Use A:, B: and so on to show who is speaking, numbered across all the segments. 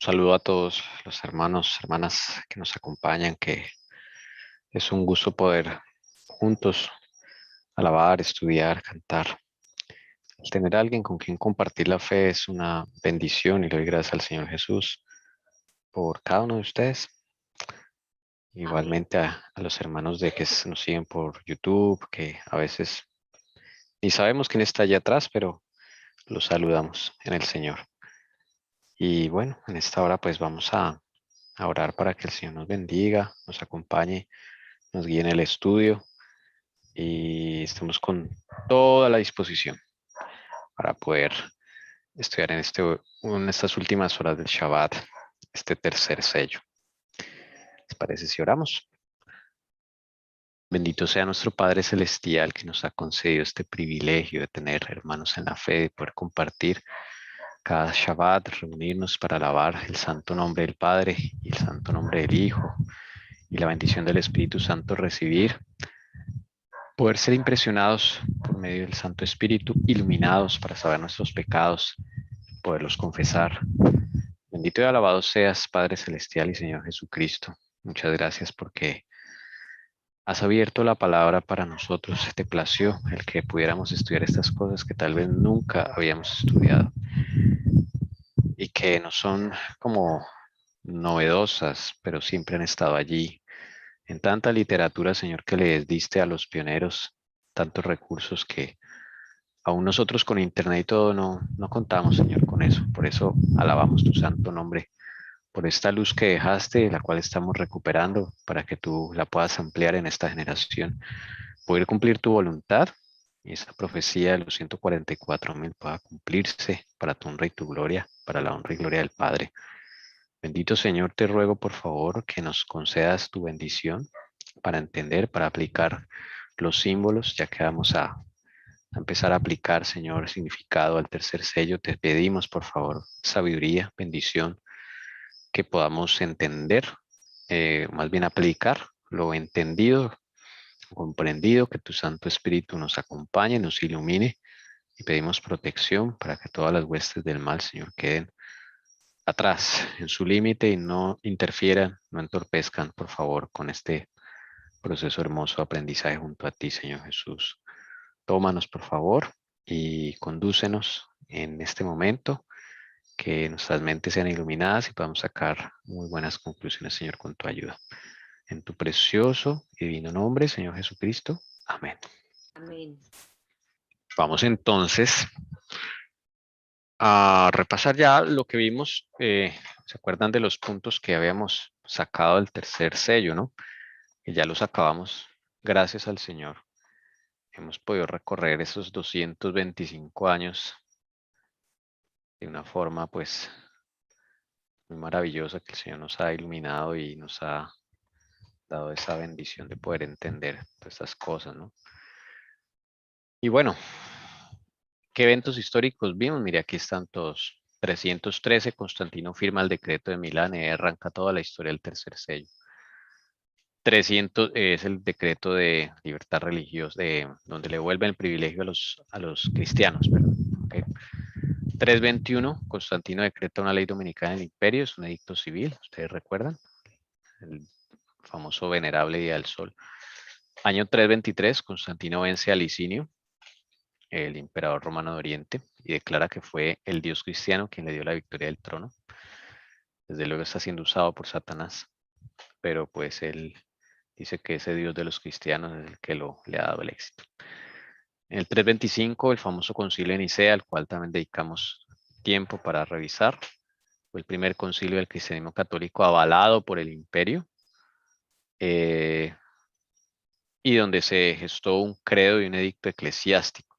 A: Saludo a todos los hermanos, hermanas que nos acompañan, que es un gusto poder juntos alabar, estudiar, cantar. El tener a alguien con quien compartir la fe es una bendición y le doy gracias al Señor Jesús por cada uno de ustedes.
B: Amén.
A: Igualmente a los hermanos de que nos siguen por YouTube, que a veces ni sabemos quién está allá atrás, pero los saludamos en el Señor. Y bueno, en esta hora pues vamos a orar para que el Señor nos bendiga, nos acompañe, nos guíe en el estudio y estemos con toda la disposición para poder estudiar en estas últimas horas del Shabbat, este tercer sello. ¿Les parece si oramos? Bendito sea nuestro Padre Celestial que nos ha concedido este privilegio de tener hermanos en la fe, de poder compartir cada Shabbat, reunirnos para alabar el santo nombre del Padre y el santo nombre del Hijo y la bendición del Espíritu Santo recibir, poder ser impresionados por medio del Santo Espíritu, iluminados para saber nuestros pecados, poderlos confesar. Bendito y alabado seas, Padre Celestial y Señor Jesucristo. Muchas gracias porque has abierto la palabra para nosotros. Te plació el que pudiéramos estudiar estas cosas que tal vez nunca habíamos estudiado y que no son como novedosas, pero siempre han estado allí. En tanta literatura, Señor, que les diste a los pioneros, tantos recursos que aún nosotros con internet y todo no contamos, Señor, con eso. Por eso alabamos tu santo nombre, por esta luz que dejaste, la cual estamos recuperando, para que tú la puedas ampliar en esta generación, poder cumplir tu voluntad y esa profecía de los 144,000 pueda cumplirse para tu honra y tu gloria, para la honra y gloria del Padre. Bendito Señor, te ruego por favor que nos concedas tu bendición para entender, para aplicar los símbolos, ya que vamos a empezar a aplicar, Señor, significado al tercer sello. Te pedimos por favor sabiduría, bendición, que podamos entender, más bien aplicar lo entendido, comprendido, que tu Santo Espíritu nos acompañe, nos ilumine y pedimos protección para que todas las huestes del mal, Señor, queden atrás en su límite y no interfieran, no entorpezcan, por favor, con este proceso hermoso de aprendizaje junto a ti, Señor Jesús. Tómanos, por favor, y condúcenos en este momento, que nuestras mentes sean iluminadas y podamos sacar muy buenas conclusiones, Señor, con tu ayuda. En tu precioso y divino nombre, Señor Jesucristo. Amén.
B: Amén.
A: Vamos entonces a repasar ya lo que vimos. ¿Se acuerdan de los puntos que habíamos sacado del tercer sello, no? Que ya los acabamos, gracias al Señor. Hemos podido recorrer esos 225 años de una forma, pues, muy maravillosa, que el Señor nos ha iluminado y nos ha dado esa bendición de poder entender todas estas cosas, ¿no? Y bueno, ¿qué eventos históricos vimos? Mire, aquí están todos. 313, Constantino firma el decreto de Milán y arranca toda la historia del tercer sello. 300 es el decreto de libertad religiosa, donde le vuelven el privilegio a los cristianos. Perdón, ¿okay? 321, Constantino decreta una ley dominicana en el imperio, es un edicto civil, ustedes recuerdan, el famoso venerable Día del Sol. Año 323, Constantino vence a Licinio, el emperador romano de Oriente, y declara que fue el dios cristiano quien le dio la victoria del trono. Desde luego está siendo usado por Satanás, pero pues él dice que ese dios de los cristianos es el que le ha dado el éxito. En el 325, el famoso concilio de Nicea, al cual también dedicamos tiempo para revisar, fue el primer concilio del cristianismo católico avalado por el imperio, y donde se gestó un credo y un edicto eclesiástico.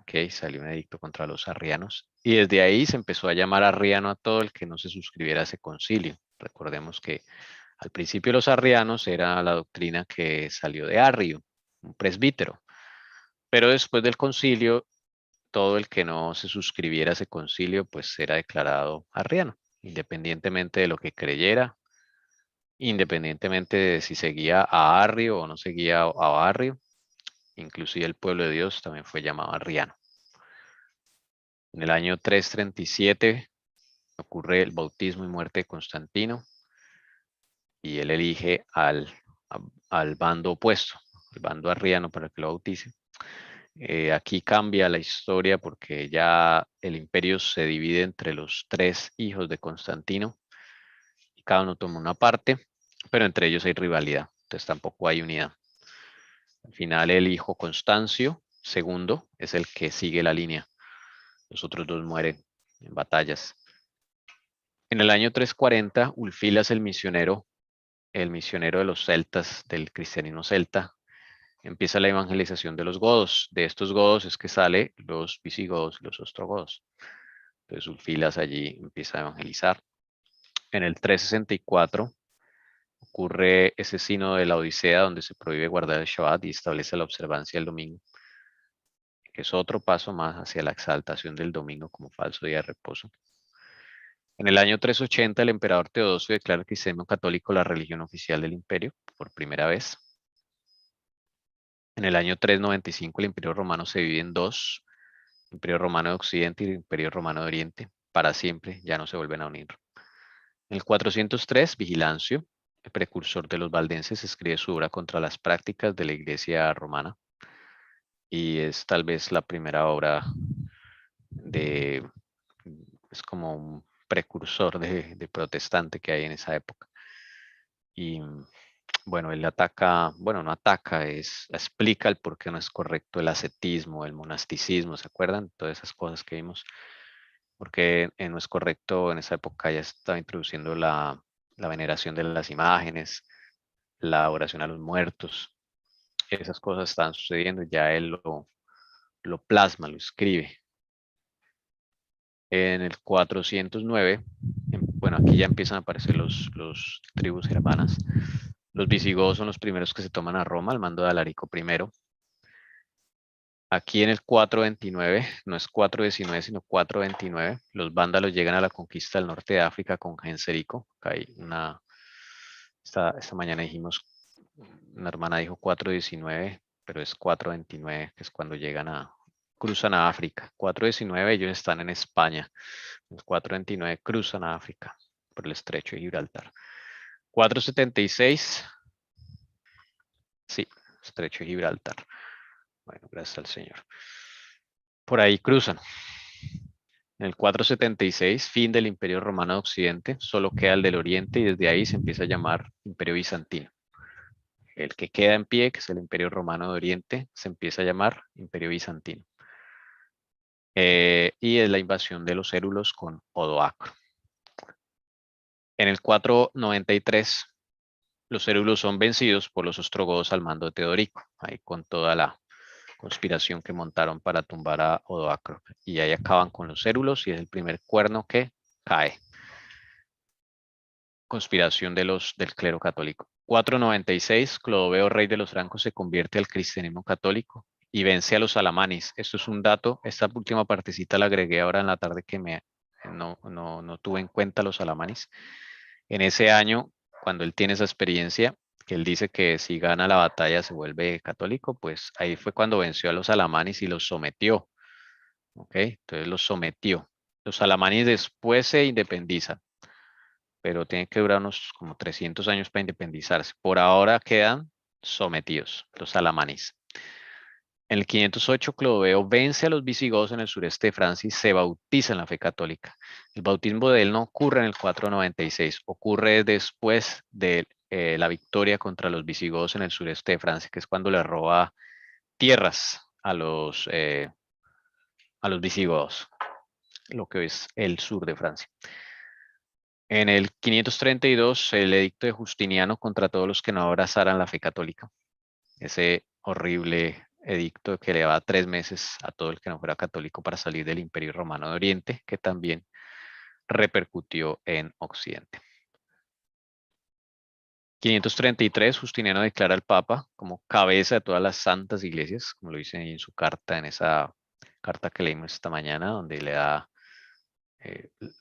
A: Okay, salió un edicto contra los arrianos y desde ahí se empezó a llamar arriano a todo el que no se suscribiera a ese concilio. Recordemos que al principio los arrianos era la doctrina que salió de Arrio, un presbítero, pero después del concilio todo el que no se suscribiera a ese concilio pues era declarado arriano, independientemente de lo que creyera, independientemente de si seguía a Arrio o no seguía a Arrio. Inclusive el pueblo de Dios también fue llamado arriano. En el año 337 ocurre el bautismo y muerte de Constantino y él elige al bando opuesto, el bando arriano para que lo bautice. Aquí cambia la historia porque ya el imperio se divide entre los 3 hijos de Constantino y cada uno toma una parte, pero entre ellos hay rivalidad, entonces tampoco hay unidad. Al final el hijo Constancio II es el que sigue la línea. Los otros 2 mueren en batallas. En el año 340, Ulfilas el misionero de los celtas, del cristianismo celta, empieza la evangelización de los godos. De estos godos es que sale los visigodos y los ostrogodos. Entonces Ulfilas allí empieza a evangelizar. En el 364 ocurre ese sínodo de la Odisea donde se prohíbe guardar el Shabbat y establece la observancia del domingo, que es otro paso más hacia la exaltación del domingo como falso día de reposo. En el año 380 el emperador Teodosio declara el cristianismo católico la religión oficial del imperio por primera vez. En el año 395 el imperio romano se divide en 2, el imperio romano de Occidente y el imperio romano de Oriente, para siempre, ya no se vuelven a unir. En el 403, Vigilancio, el precursor de los valdenses, escribe su obra contra las prácticas de la iglesia romana y es tal vez la primera obra es como un precursor de protestante que hay en esa época. Y bueno, él ataca, bueno, no ataca, explica el por qué no es correcto el ascetismo, el monasticismo, ¿se acuerdan? Todas esas cosas que vimos. Porque no es correcto, en esa época ya estaba introduciendo la veneración de las imágenes, la oración a los muertos. Esas cosas están sucediendo, ya él lo plasma, lo escribe. En el 409, bueno, aquí ya empiezan a aparecer los tribus germanas. Los visigodos son los primeros que se toman a Roma al mando de Alarico I. Aquí en el 429, no es 419, sino 429, los vándalos llegan a la conquista del norte de África con Genserico. Esta mañana dijimos, una hermana dijo 419, pero es 429, que es cuando cruzan a África. 419 ellos están en España. El 429 cruzan a África por el estrecho de Gibraltar. 476, sí, estrecho de Gibraltar. Bueno, gracias al Señor. Por ahí cruzan. En el 476, fin del Imperio Romano de Occidente, solo queda el del Oriente y desde ahí se empieza a llamar Imperio Bizantino. El que queda en pie, que es el Imperio Romano de Oriente, se empieza a llamar Imperio Bizantino. Y es la invasión de los érulos con Odoacro. En el 493, los érulos son vencidos por los ostrogodos al mando de Teodorico, ahí con toda la conspiración que montaron para tumbar a Odoacro. Y ahí acaban con los érulos y es el primer cuerno que cae. Conspiración del clero católico. 496, Clodoveo, rey de los francos, se convierte al cristianismo católico y vence a los alamanes. Esto es un dato, esta última partecita la agregué ahora en la tarde que no tuve en cuenta los alamanes. En ese año, cuando él tiene esa experiencia, que él dice que si gana la batalla se vuelve católico, pues ahí fue cuando venció a los alamanes y los sometió. ¿Ok? Entonces los sometió. Los alamanes después se independizan, pero tiene que durar unos como 300 años para independizarse. Por ahora quedan sometidos los alamanes. En el 508, Clodoveo vence a los visigodos en el sureste de Francia y se bautiza en la fe católica. El bautismo de él no ocurre en el 496, ocurre después de la victoria contra los visigodos en el sureste de Francia, que es cuando le roba tierras a los visigodos, lo que es el sur de Francia. En el 532, el edicto de Justiniano contra todos los que no abrazaran la fe católica. Ese horrible edicto que le daba 3 meses a todo el que no fuera católico para salir del Imperio Romano de Oriente, que también repercutió en Occidente. 533, Justiniano declara al Papa como cabeza de todas las santas iglesias, como lo dice en su carta, en esa carta que leímos esta mañana, donde le da,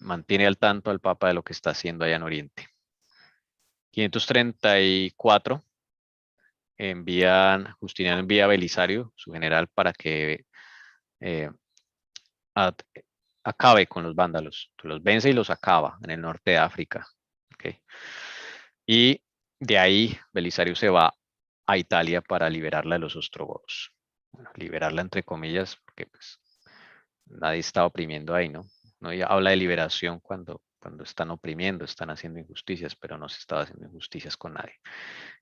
A: mantiene al tanto al Papa de lo que está haciendo allá en Oriente. 534, Justiniano envía a Belisario, su general, para que acabe con los vándalos. Los vence y los acaba en el norte de África. ¿Okay? Y de ahí Belisario se va a Italia para liberarla de los ostrogodos. Bueno, liberarla entre comillas, porque pues, nadie está oprimiendo ahí, ¿no? No habla de liberación cuando están oprimiendo, están haciendo injusticias, pero no se estaba haciendo injusticias con nadie.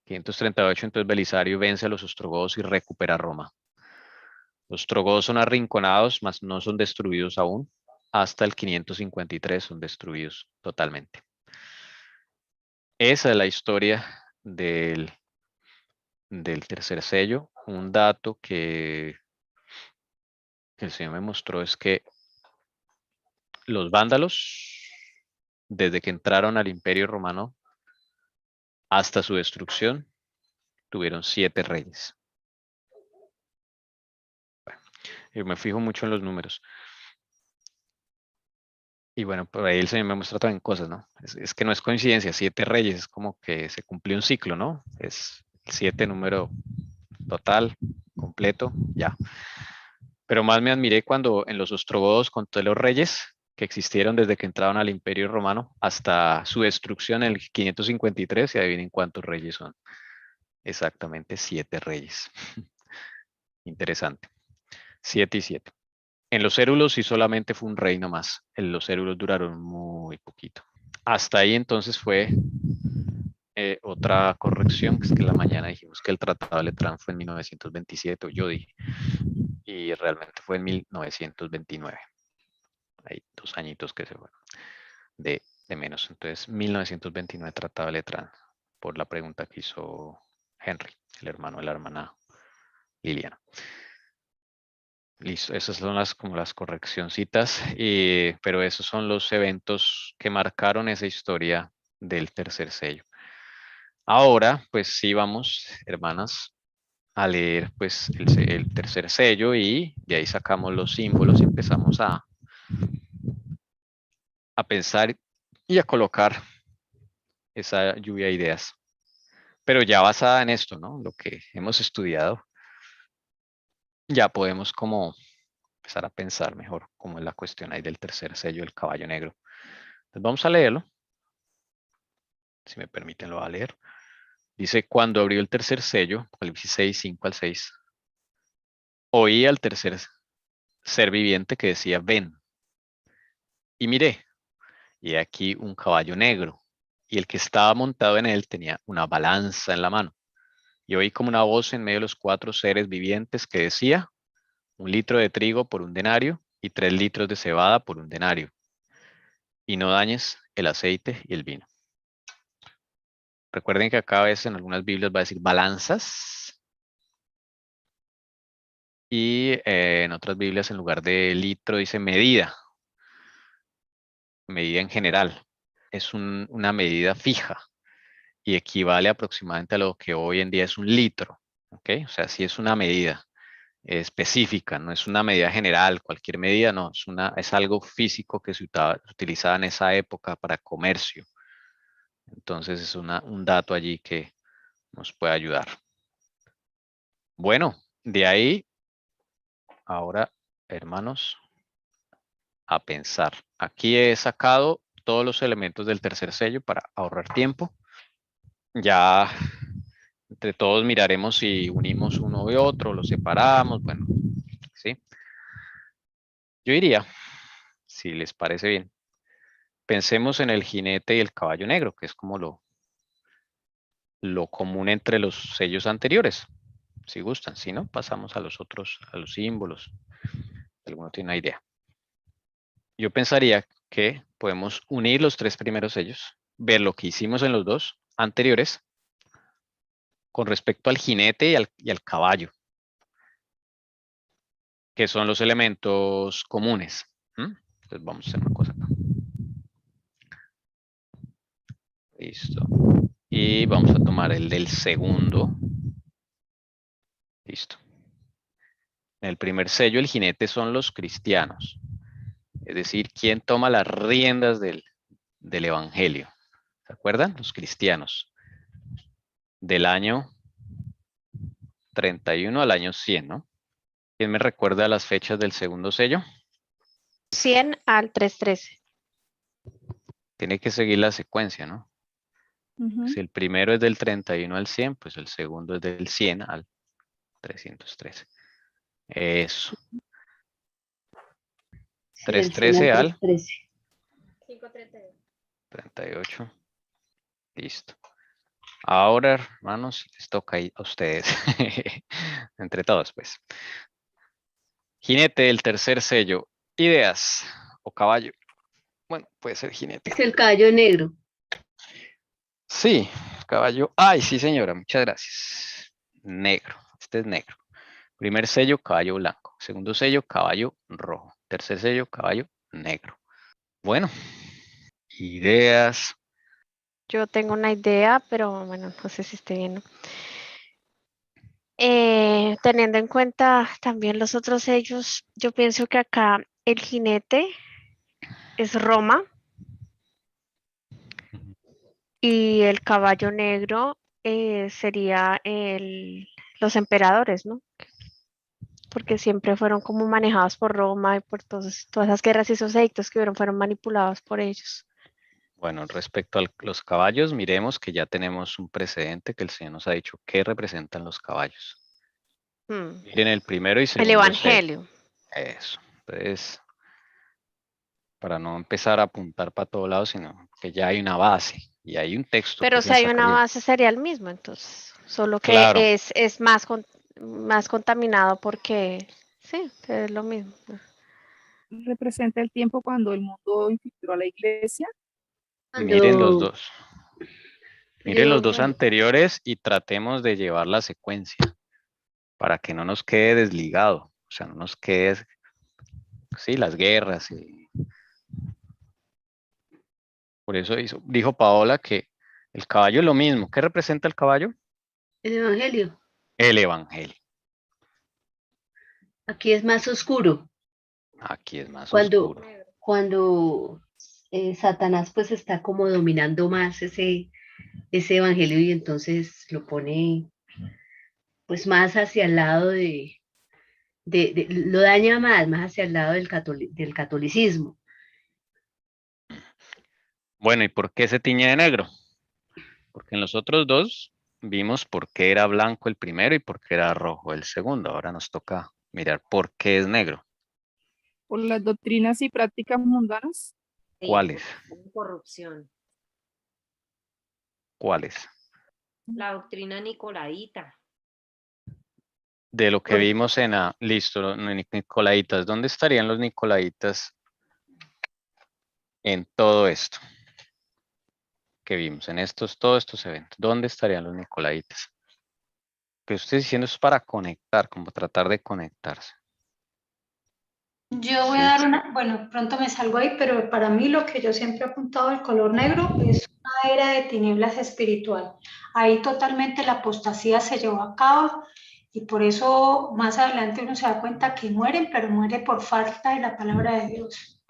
A: 538, entonces Belisario vence a los ostrogodos y recupera Roma. Los ostrogodos son arrinconados, mas no son destruidos aún. Hasta el 553 son destruidos totalmente. Esa es la historia del tercer sello. Un dato que el Señor me mostró es que los vándalos, desde que entraron al Imperio Romano hasta su destrucción, tuvieron 7 reyes. Bueno, yo me fijo mucho en los números. Y bueno, por ahí el Señor me muestra también cosas, ¿no? Es que no es coincidencia, 7 reyes, es como que se cumplió un ciclo, ¿no? Es el 7 número total, completo, ya. Pero más me admiré cuando en los ostrogodos conté los reyes que existieron desde que entraron al Imperio Romano hasta su destrucción en el 553, y adivinen cuántos reyes son. Exactamente 7 reyes. Interesante. 7 y 7. En los érulos sí solamente fue un rey nomás. Los érulos duraron muy poquito. Hasta ahí entonces fue otra corrección, que es que en la mañana dijimos que el Tratado de Letrán fue en 1927, o yo dije, y realmente fue en 1929. Hay 2 añitos que se fueron de menos. Entonces, 1929 Tratado de Letrán, por la pregunta que hizo Henry, el hermano de la hermana Liliana. Listo, esas son como las correccioncitas, pero esos son los eventos que marcaron esa historia del tercer sello. Ahora, pues sí vamos, hermanas, a leer pues el tercer sello, y de ahí sacamos los símbolos y empezamos a pensar y a colocar esa lluvia de ideas. Pero ya basada en esto, ¿no? Lo que hemos estudiado, ya podemos como empezar a pensar mejor cómo es la cuestión ahí del tercer sello del caballo negro. Entonces vamos a leerlo. Si me permiten, lo voy a leer. Dice: cuando abrió el tercer sello, Apocalipsis 6, 5 al 6, oí al tercer ser viviente que decía: ven. Y miré, y aquí un caballo negro, y el que estaba montado en él tenía una balanza en la mano. Y oí como una voz en medio de los 4 seres vivientes que decía: 1 litro de trigo por 1 denario, y 3 litros de cebada por 1 denario. Y no dañes el aceite y el vino. Recuerden que acá a veces en algunas Biblias va a decir balanzas, y en otras Biblias en lugar de litro dice medida en general. Es una medida fija y equivale aproximadamente a lo que hoy en día es 1 litro. ¿Ok? O sea, sí es una medida específica, no es una medida general, cualquier medida, no, es algo físico que se utilizaba en esa época para comercio. Entonces es un dato allí que nos puede ayudar. Bueno, de ahí, ahora, hermanos, a pensar. Aquí he sacado todos los elementos del tercer sello para ahorrar tiempo. Ya entre todos miraremos si unimos uno y otro, lo separamos, bueno, ¿sí? Yo diría, si les parece bien, pensemos en el jinete y el caballo negro, que es como lo común entre los sellos anteriores. Si gustan, si no, pasamos a los otros, a los símbolos. ¿Alguno tiene una idea? Yo pensaría que podemos unir los 3 primeros sellos, ver lo que hicimos en los 2 anteriores con respecto al jinete y al caballo, que son los elementos comunes. Entonces vamos a hacer una cosa acá. Listo. Y vamos a tomar el del segundo. Listo. En el primer sello, el jinete son los cristianos. Es decir, ¿quién toma las riendas del evangelio? ¿Se acuerdan? Los cristianos. Del año 31 al año 100, ¿no? ¿Quién me recuerda las fechas del segundo sello?
B: 100 al 313.
A: Tiene que seguir la secuencia, ¿no? Si el primero es del 31 al 100, pues el segundo es del 100 al 313. Eso.
C: Sí, del 100 al
A: 313 al
C: 313.
B: 532.
A: 38. Listo. Ahora, hermanos, les toca a ustedes. Entre todos, pues. Jinete del tercer sello. Ideas o caballo. Bueno, puede ser jinete.
C: Es el caballo negro.
A: Sí, caballo. Ay, sí, señora, muchas gracias. Negro. Este es negro. Primer sello, caballo blanco. Segundo sello, caballo rojo. Tercer sello, caballo negro. Bueno, ideas.
B: Yo tengo una idea, pero bueno, no sé si esté bien. Teniendo en cuenta también los otros sellos, yo pienso que acá el jinete es Roma y el caballo negro sería los emperadores, ¿no? Porque siempre fueron como manejados por Roma y por todas esas guerras y esos edictos que fueron manipulados por ellos.
A: Bueno, respecto a los caballos, miremos que ya tenemos un precedente que el Señor nos ha dicho qué representan los caballos. Miren el primero y
B: El
A: segundo sello.
B: Evangelio.
A: Eso. Entonces, para no empezar a apuntar para todos lados, sino que ya hay una base y hay un texto
B: Pero
A: que se
B: si hay
A: está
B: una
A: cayendo.
B: base sería el mismo, entonces, solo que
A: Claro,
B: es más contaminado porque, sí, es lo mismo.
D: Representa el tiempo cuando el mundo infiltró a la iglesia.
A: miren los
C: Cuando
A: dos. Miren los dos anteriores y tratemos de llevar la secuencia para que no nos quede desligado. O sea, no nos quede, sí, las guerras. Por eso dijo Paola que el caballo es lo mismo. ¿Qué representa el caballo?
C: el Evangelio,
A: El evangelio.
C: aquí es más oscuro.
A: Aquí es más
C: Cuando,
A: oscuro.
C: cuando Satanás pues está como dominando más ese Evangelio y entonces lo pone pues más hacia el lado lo daña más hacia el lado del catolicismo.
A: Bueno, ¿y por qué se tiñe de negro? Porque en los otros dos vimos por qué era blanco el primero y por qué era rojo el segundo. Ahora nos toca mirar por qué es negro.
D: Por las doctrinas y prácticas mundanas.
A: ¿Cuáles?
B: Corrupción.
A: ¿Cuáles?
B: La doctrina nicolaíta.
A: De lo que vimos en listo, los Nicolaitas. ¿Dónde estarían los Nicolaitas en todo esto que vimos, en todos estos eventos? ¿Dónde estarían los Nicolaitas? Que estoy diciendo es para conectar, como tratar de conectarse.
E: Yo voy
A: Sí.
E: a dar bueno, pronto me salgo ahí, pero para mí lo que yo siempre he apuntado el color negro es una era de tinieblas espiritual. Ahí totalmente la apostasía se llevó a cabo y por eso más adelante uno se da cuenta que mueren, pero muere por falta de la palabra de Dios.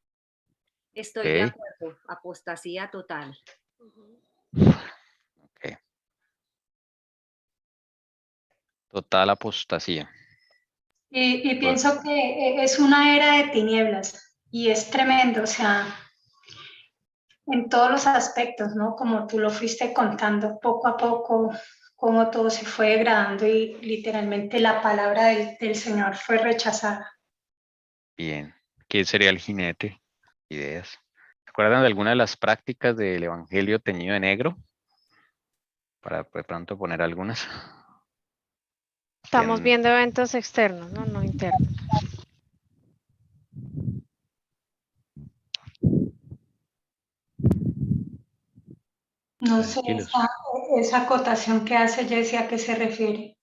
B: Estoy de acuerdo, apostasía total.
A: Ok. Total apostasía.
E: Y pienso que es una era de tinieblas y es tremendo, o sea, en todos los aspectos, ¿no? Como tú lo fuiste contando poco a poco, cómo todo se fue degradando y literalmente la palabra del Señor fue rechazada.
A: Bien. ¿Quién sería el jinete? Ideas. ¿Se acuerdan de alguna de las prácticas del Evangelio teñido de negro? Para de pronto poner algunas.
B: Estamos
A: ¿Quién?
B: viendo eventos externos, no internos.
E: No sé,
A: Tranquilos.
E: esa acotación que hace Jessie, ¿a qué se refiere?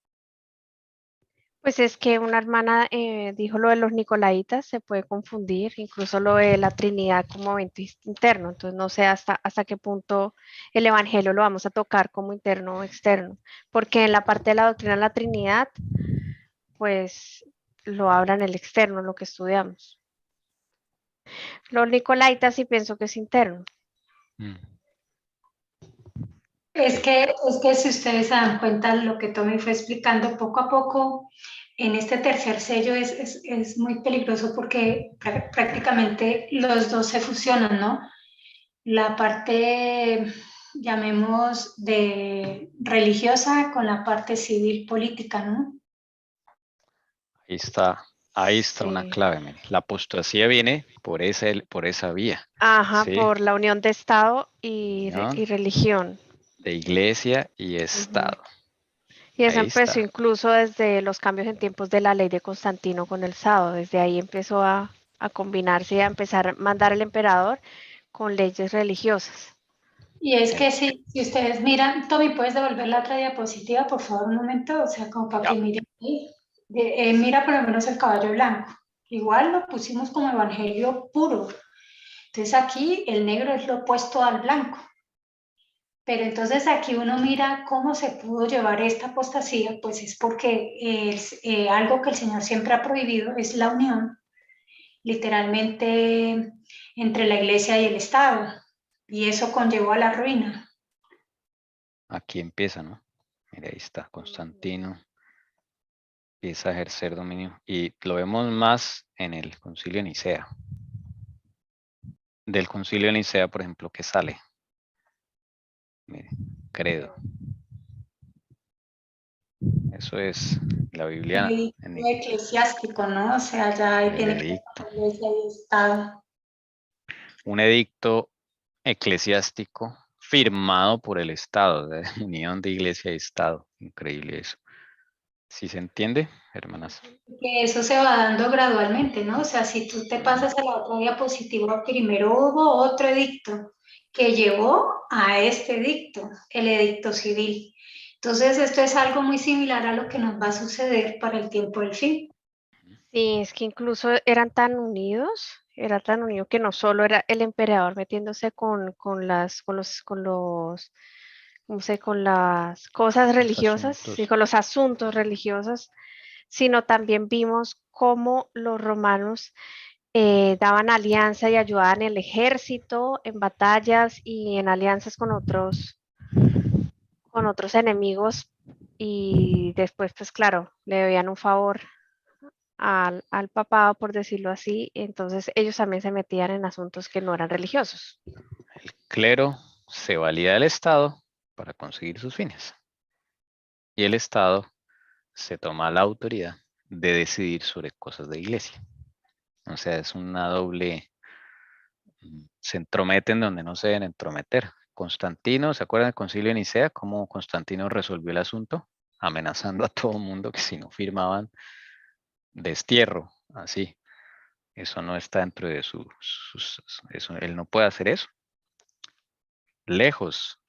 B: Pues es que una hermana dijo lo de los Nicolaitas, se puede confundir, incluso lo de la Trinidad como evento interno, entonces no sé hasta qué punto el Evangelio lo vamos a tocar como interno o externo, porque en la parte de la doctrina de la Trinidad, pues lo habla en el externo, lo que estudiamos. Los Nicolaitas sí pienso que es interno.
E: Es que si ustedes se dan cuenta, lo que Tommy fue explicando poco a poco, en este tercer sello es muy peligroso porque prácticamente los dos se fusionan, ¿no? La parte, llamemos, de religiosa con la parte civil política, ¿no?
A: Ahí está una
B: Sí.
A: clave, Mary. La apostasía viene por esa vía,
B: Ajá,
A: ¿sí?
B: por la unión de Estado y
A: Unión
B: religión.
A: de iglesia y
B: Ujú.
A: Estado.
B: Y eso
A: Ahí
B: empezó
A: está.
B: incluso desde los cambios en tiempos de la ley de Constantino con el Sado. Desde ahí empezó a combinarse y a empezar a mandar el emperador con leyes religiosas.
E: Y es que si ustedes miran, Tommy, ¿puedes devolver la otra diapositiva, por favor, un momento? O sea, como para
A: Ya.
E: que miren ahí. Mira por lo menos el caballo blanco. Igual lo pusimos como evangelio puro. Entonces aquí el negro es lo opuesto al blanco. Pero entonces aquí uno mira cómo se pudo llevar esta apostasía, pues es porque algo que el Señor siempre ha prohibido es la unión, literalmente, entre la iglesia y el Estado. Y eso conllevó a la ruina.
A: Aquí empieza, ¿no? Mira, ahí está Constantino. Empieza a ejercer dominio. Y lo vemos más en el Concilio de Nicea. Del Concilio de Nicea, por ejemplo, ¿qué sale? Mire, credo. Eso es la Biblia.
E: El eclesiástico, ¿no? O sea, ya ahí
A: El
E: tiene que ver
A: edicto.
E: con la iglesia y Estado.
A: Un edicto eclesiástico firmado por el Estado, de unión de iglesia y Estado. Increíble eso. ¿Sí se entiende, hermanas?
E: Que eso se va dando gradualmente, ¿no? O sea, si tú te pasas a la otra diapositiva, primero hubo otro edicto que llevó a este edicto, el edicto civil. Entonces, esto es algo muy similar a lo que nos va a suceder para el tiempo del fin.
B: Sí, es que incluso eran tan unidos, era tan unido que no solo era el emperador metiéndose con ¿cómo se? Con las cosas religiosas,
A: asuntos.
B: sí, con los asuntos religiosos, sino también vimos cómo los romanos daban alianza y ayudaban en el ejército, en batallas y en alianzas con otros enemigos, y después, pues claro, le debían un favor al papado, por decirlo así, entonces ellos también se metían en asuntos que no eran religiosos.
A: El clero se valía del Estado para conseguir sus fines. Y el Estado se toma la autoridad de decidir sobre cosas de iglesia. O sea, es una doble. Se entrometen donde no se deben entrometer. Constantino, ¿se acuerdan del Concilio de Nicea? Cómo Constantino resolvió el asunto, amenazando a todo el mundo que si no firmaban, destierro, así. Eso no está dentro de él no puede hacer eso. Lejos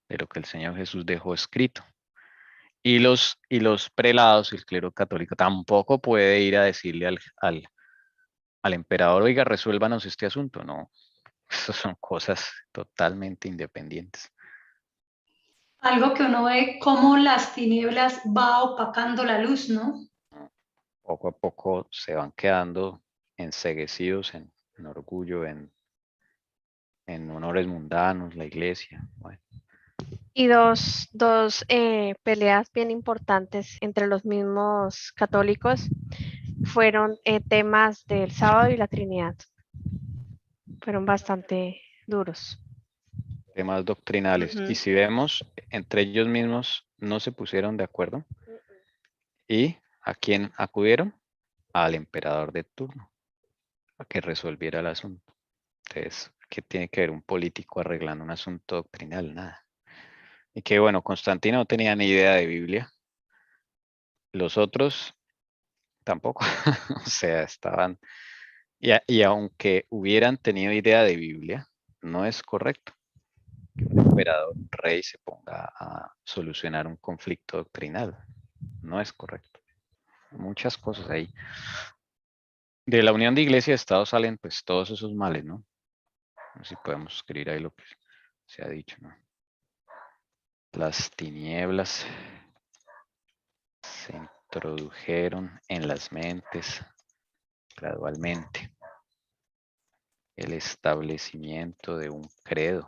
A: de lo que el Señor Jesús dejó escrito. Y los prelados, el clero católico, tampoco puede ir a decirle al emperador, oiga, resuélvanos este asunto. No, esas son cosas totalmente independientes.
E: Algo que uno ve cómo las tinieblas va opacando la luz, ¿no?
A: Poco a poco se van quedando enceguecidos en orgullo, en honores mundanos, la iglesia. Bueno,
B: Y dos peleas bien importantes entre los mismos católicos fueron temas del sábado y la Trinidad. Fueron bastante duros.
A: temas doctrinales. Y si vemos, entre ellos mismos no se pusieron de acuerdo. ¿Y a quién acudieron? Al emperador de turno, a que resolviera el asunto. Entonces, ¿qué tiene que ver un político arreglando un asunto doctrinal? Nada. Y que bueno, Constantino no tenía ni idea de Biblia. Los otros tampoco. O sea, estaban. Y aunque hubieran tenido idea de Biblia, no es correcto que un emperador, un rey, se ponga a solucionar un conflicto doctrinal. No es correcto. Muchas cosas ahí. De la unión de iglesia y Estado salen pues todos esos males, ¿no? A ver si podemos escribir ahí lo que se ha dicho, ¿no? Las tinieblas se introdujeron en las mentes gradualmente. El establecimiento de un credo.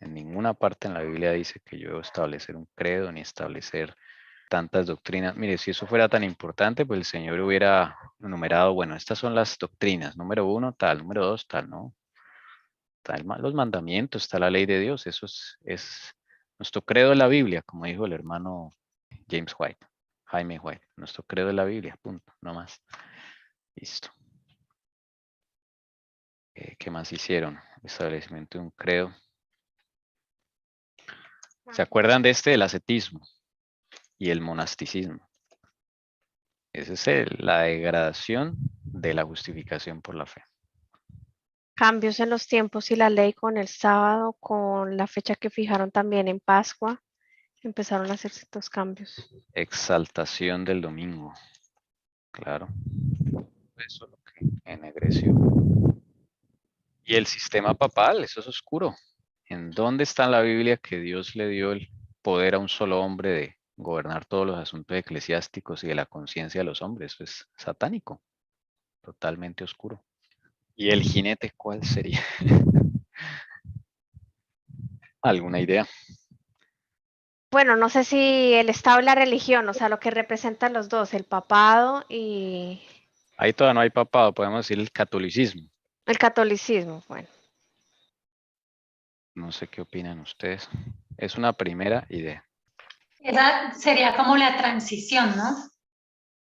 A: En ninguna parte en la Biblia dice que yo debo establecer un credo ni establecer tantas doctrinas. Mire, si eso fuera tan importante, pues el Señor hubiera enumerado, bueno, estas son las doctrinas, número 1, tal, número 2, tal, ¿no? Tal, los mandamientos, está la ley de Dios, eso es nuestro credo en la Biblia, como dijo el hermano James White, Jaime White, nuestro credo en la Biblia, punto, no más. Listo. ¿Qué más hicieron? Establecimiento de un credo. ¿Se acuerdan de del ascetismo y el monasticismo? Esa es la degradación de la justificación por la fe.
B: Cambios en los tiempos y la ley con el sábado, con la fecha que fijaron también en Pascua, empezaron a hacerse estos cambios.
A: Exaltación del domingo. Claro. Eso es lo que ennegreció. Y el sistema papal, eso es oscuro. ¿En dónde está en la Biblia que Dios le dio el poder a un solo hombre de gobernar todos los asuntos eclesiásticos y de la conciencia de los hombres? Eso es satánico, totalmente oscuro. ¿Y el jinete cuál sería? ¿Alguna idea?
B: Bueno, no sé si el Estado y la religión, o sea, lo que representan los dos, el papado y
A: Ahí todavía no hay papado, podemos decir el catolicismo.
B: el catolicismo. Bueno,
A: No sé qué opinan ustedes. Es una primera idea.
E: Esa sería como la transición, ¿no?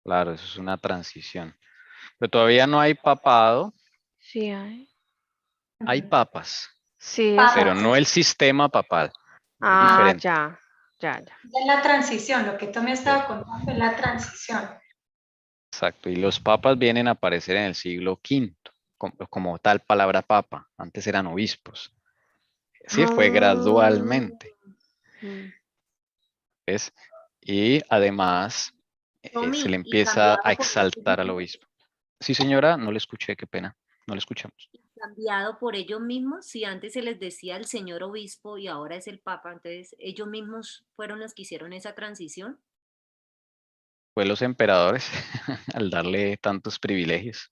A: Claro, eso es una transición. Pero todavía no hay papado,
B: sí hay.
A: hay papas,
B: Sí,
E: Papas.
A: pero
B: exacto.
A: no el sistema papal. Muy
B: Ah,
A: diferente.
B: ya.
E: Es la transición, lo que tú me estabas contando es la transición.
A: Exacto. Y los papas vienen a aparecer en el siglo V, como tal palabra papa. Antes eran obispos. Sí, fue gradualmente.
B: Mm.
A: ¿Ves? Y además
C: Tommy,
A: se le
C: y
A: empieza a
C: cambiado por ellos
A: exaltar al
C: mismos,
A: obispo. Sí, señora, no le escuché, qué pena. No le escuchamos.
C: cambiado por ellos mismos, si antes se les decía el señor obispo y ahora es el papa, entonces ellos mismos fueron los que hicieron esa transición.
A: Fue los emperadores al darle tantos privilegios.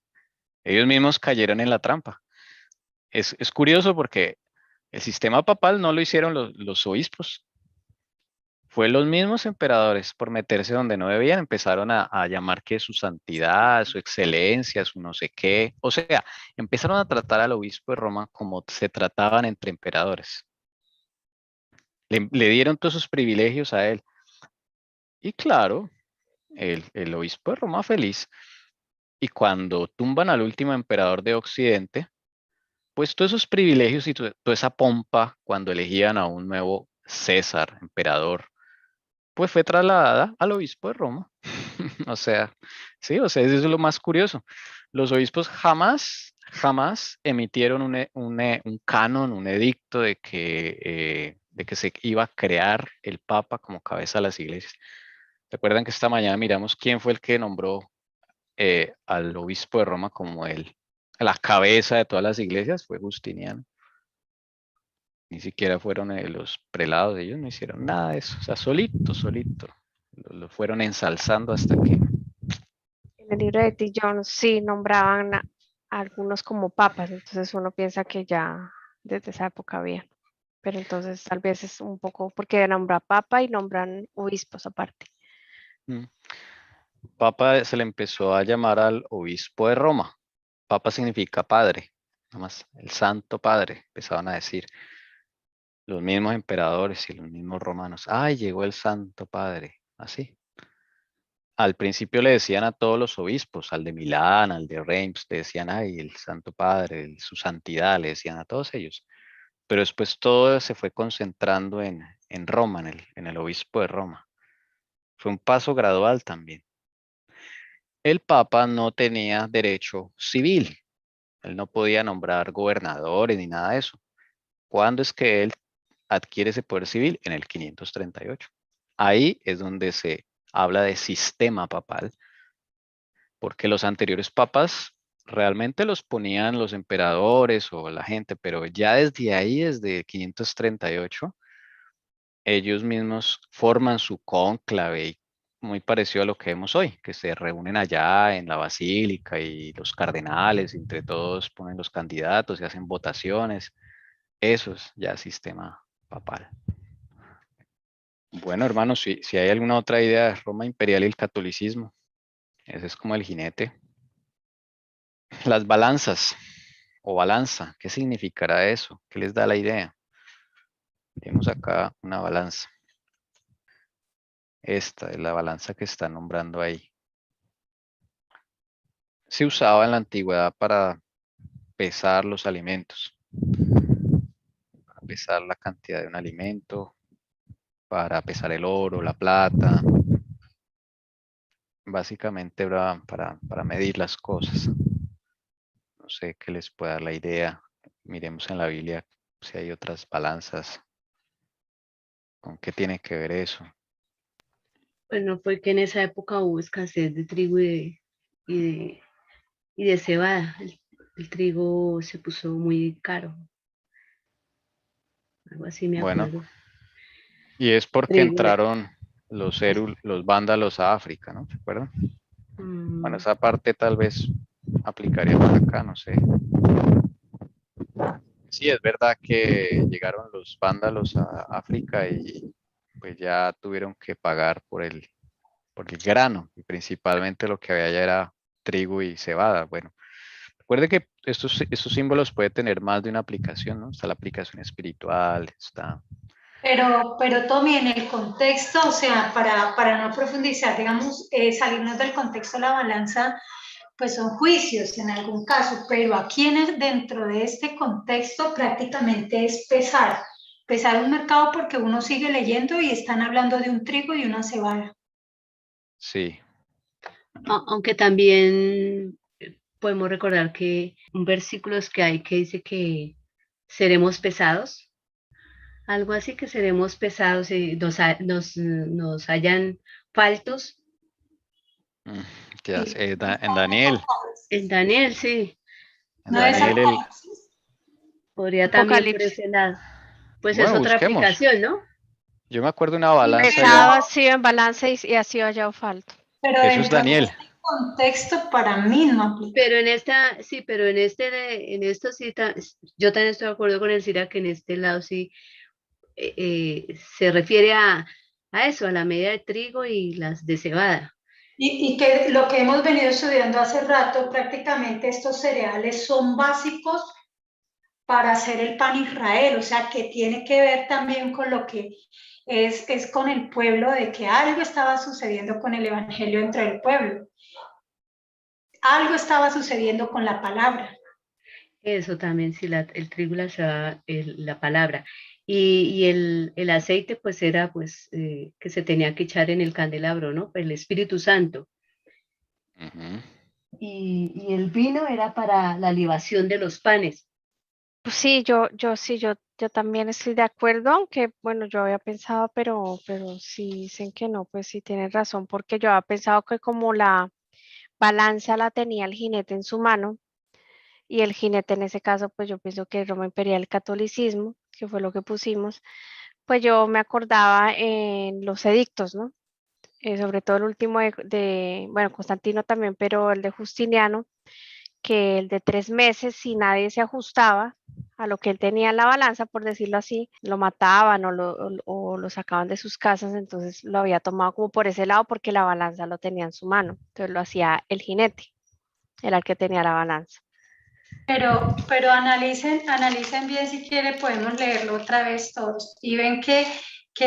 A: Ellos mismos cayeron en la trampa. Es curioso porque el sistema papal no lo hicieron los obispos. Fue los mismos emperadores por meterse donde no debían, empezaron a llamar que su santidad, su excelencia, su no sé qué. O sea, empezaron a tratar al obispo de Roma como se trataban entre emperadores. Le dieron todos esos privilegios a él. Y claro, el obispo de Roma feliz. Y cuando tumban al último emperador de Occidente, pues todos esos privilegios y toda esa pompa cuando elegían a un nuevo César, emperador, pues fue trasladada al obispo de Roma. O sea, sí, o sea, eso es lo más curioso. Los obispos jamás emitieron un canon, un edicto de que se iba a crear el Papa como cabeza de las iglesias. ¿Recuerdan que esta mañana miramos quién fue el que nombró al obispo de Roma como la cabeza de todas las iglesias? Fue Justiniano. Ni siquiera fueron los prelados, ellos no hicieron nada de eso. O sea, solito. Lo fueron ensalzando hasta que...
B: En el libro de T. Jones sí nombraban a algunos como papas, entonces uno piensa que ya desde esa época había. Pero entonces tal vez es un poco porque nombra papa y nombran obispos aparte.
A: Papa se le empezó a llamar al obispo de Roma. Papa significa padre, nada más, el Santo Padre, empezaban a decir los mismos emperadores y los mismos romanos. ¡Ay, llegó el Santo Padre! Así. Al principio le decían a todos los obispos, al de Milán, al de Reims, le decían, ¡ay, el Santo Padre, su santidad! Le decían a todos ellos. Pero después todo se fue concentrando en Roma, en el obispo de Roma. Fue un paso gradual también. El Papa no tenía derecho civil. Él no podía nombrar gobernadores ni nada de eso. ¿Cuándo es que él adquiere ese poder civil? En el 538. Ahí es donde se habla de sistema papal, porque los anteriores papas realmente los ponían los emperadores o la gente, pero ya desde ahí, desde 538, ellos mismos forman su cónclave y muy parecido a lo que vemos hoy, que se reúnen allá en la basílica y los cardenales, entre todos ponen los candidatos y hacen votaciones. Eso es ya sistema papal. Bueno, hermanos, si hay alguna otra idea de Roma imperial y el catolicismo, ese es como el jinete. Las balanzas o balanza, ¿qué significará eso? ¿Qué les da la idea? Tenemos acá una balanza. Esta es la balanza que está nombrando ahí. Se usaba en la antigüedad para pesar los alimentos, para pesar la cantidad de un alimento, para pesar el oro, la plata. Básicamente para medir las cosas. No sé qué les puede dar la idea. Miremos en la Biblia si hay otras balanzas. ¿Con qué tiene que ver eso?
C: Bueno, fue que en esa época hubo escasez de trigo y de cebada. El trigo se puso muy caro. Algo así me
A: Bueno,
C: acuerdo.
A: y es porque
C: Trigo.
A: entraron los vándalos a África, ¿no? ¿Se acuerdan? Bueno, esa parte tal vez aplicaría para acá, no sé. Sí, es verdad que llegaron los vándalos a África y pues ya tuvieron que pagar por el grano, y principalmente lo que había allá era trigo y cebada. Bueno, recuerde que estos símbolos pueden tener más de una aplicación, ¿no? Está la aplicación espiritual, está...
E: Pero Tommy, en el contexto, o sea, para no profundizar, digamos, salirnos del contexto de la balanza, pues son juicios en algún caso, pero aquí dentro de este contexto prácticamente es pesar un mercado porque uno sigue leyendo y están hablando de un trigo y una cebada.
A: Sí,
C: Aunque también podemos recordar que un versículo es que hay que dice que seremos pesados, algo así que seremos pesados y nos hayan faltos.
A: ya sé, en Daniel,
C: En Daniel, sí,
A: en
E: No es
A: Daniel el...
E: Apocalipsis.
C: podría también por
B: Apocalipsis.
C: ese lado. Pues es
A: Bueno,
C: otra
A: busquemos.
C: aplicación, ¿no?
A: Yo me acuerdo de una balanza
E: Pero,
A: ya.
B: Pesaba así en balance y así hallado falto.
E: pero
A: Eso es
E: dentro de
A: Daniel.
E: este contexto para mí no aplica.
C: Pero sí, pero en esto sí, yo también estoy de acuerdo con el Cira que en este lado sí se refiere a eso, a la medida de trigo y las de cebada.
E: Y que lo que hemos venido estudiando hace rato, prácticamente estos cereales son básicos para hacer el pan Israel, o sea, que tiene que ver también con lo que es con el pueblo, de que algo estaba sucediendo con el evangelio entre el pueblo, algo estaba sucediendo con la palabra.
C: Eso también, sí, el trigo y la cebada, la palabra. Y el aceite, pues era pues que se tenía que echar en el candelabro, ¿no? El Espíritu Santo.
A: Ujú.
C: Y el vino era para la libación de los panes.
B: Pues sí, yo también estoy de acuerdo, aunque bueno, yo había pensado, pero si dicen que no, pues sí tienen razón, porque yo había pensado que como la balanza la tenía el jinete en su mano, y el jinete en ese caso, pues yo pienso que Roma Imperial Catolicismo, que fue lo que pusimos, pues yo me acordaba en los edictos, ¿no? Sobre todo el último bueno, Constantino también, pero el de Justiniano, que el de 3 meses, si nadie se ajustaba a lo que él tenía en la balanza, por decirlo así, lo mataban o lo sacaban de sus casas, entonces lo había tomado como por ese lado porque la balanza lo tenía en su mano, entonces lo hacía el jinete, era el que tenía la balanza.
E: Pero analicen bien si quiere, podemos leerlo otra vez todos y ven que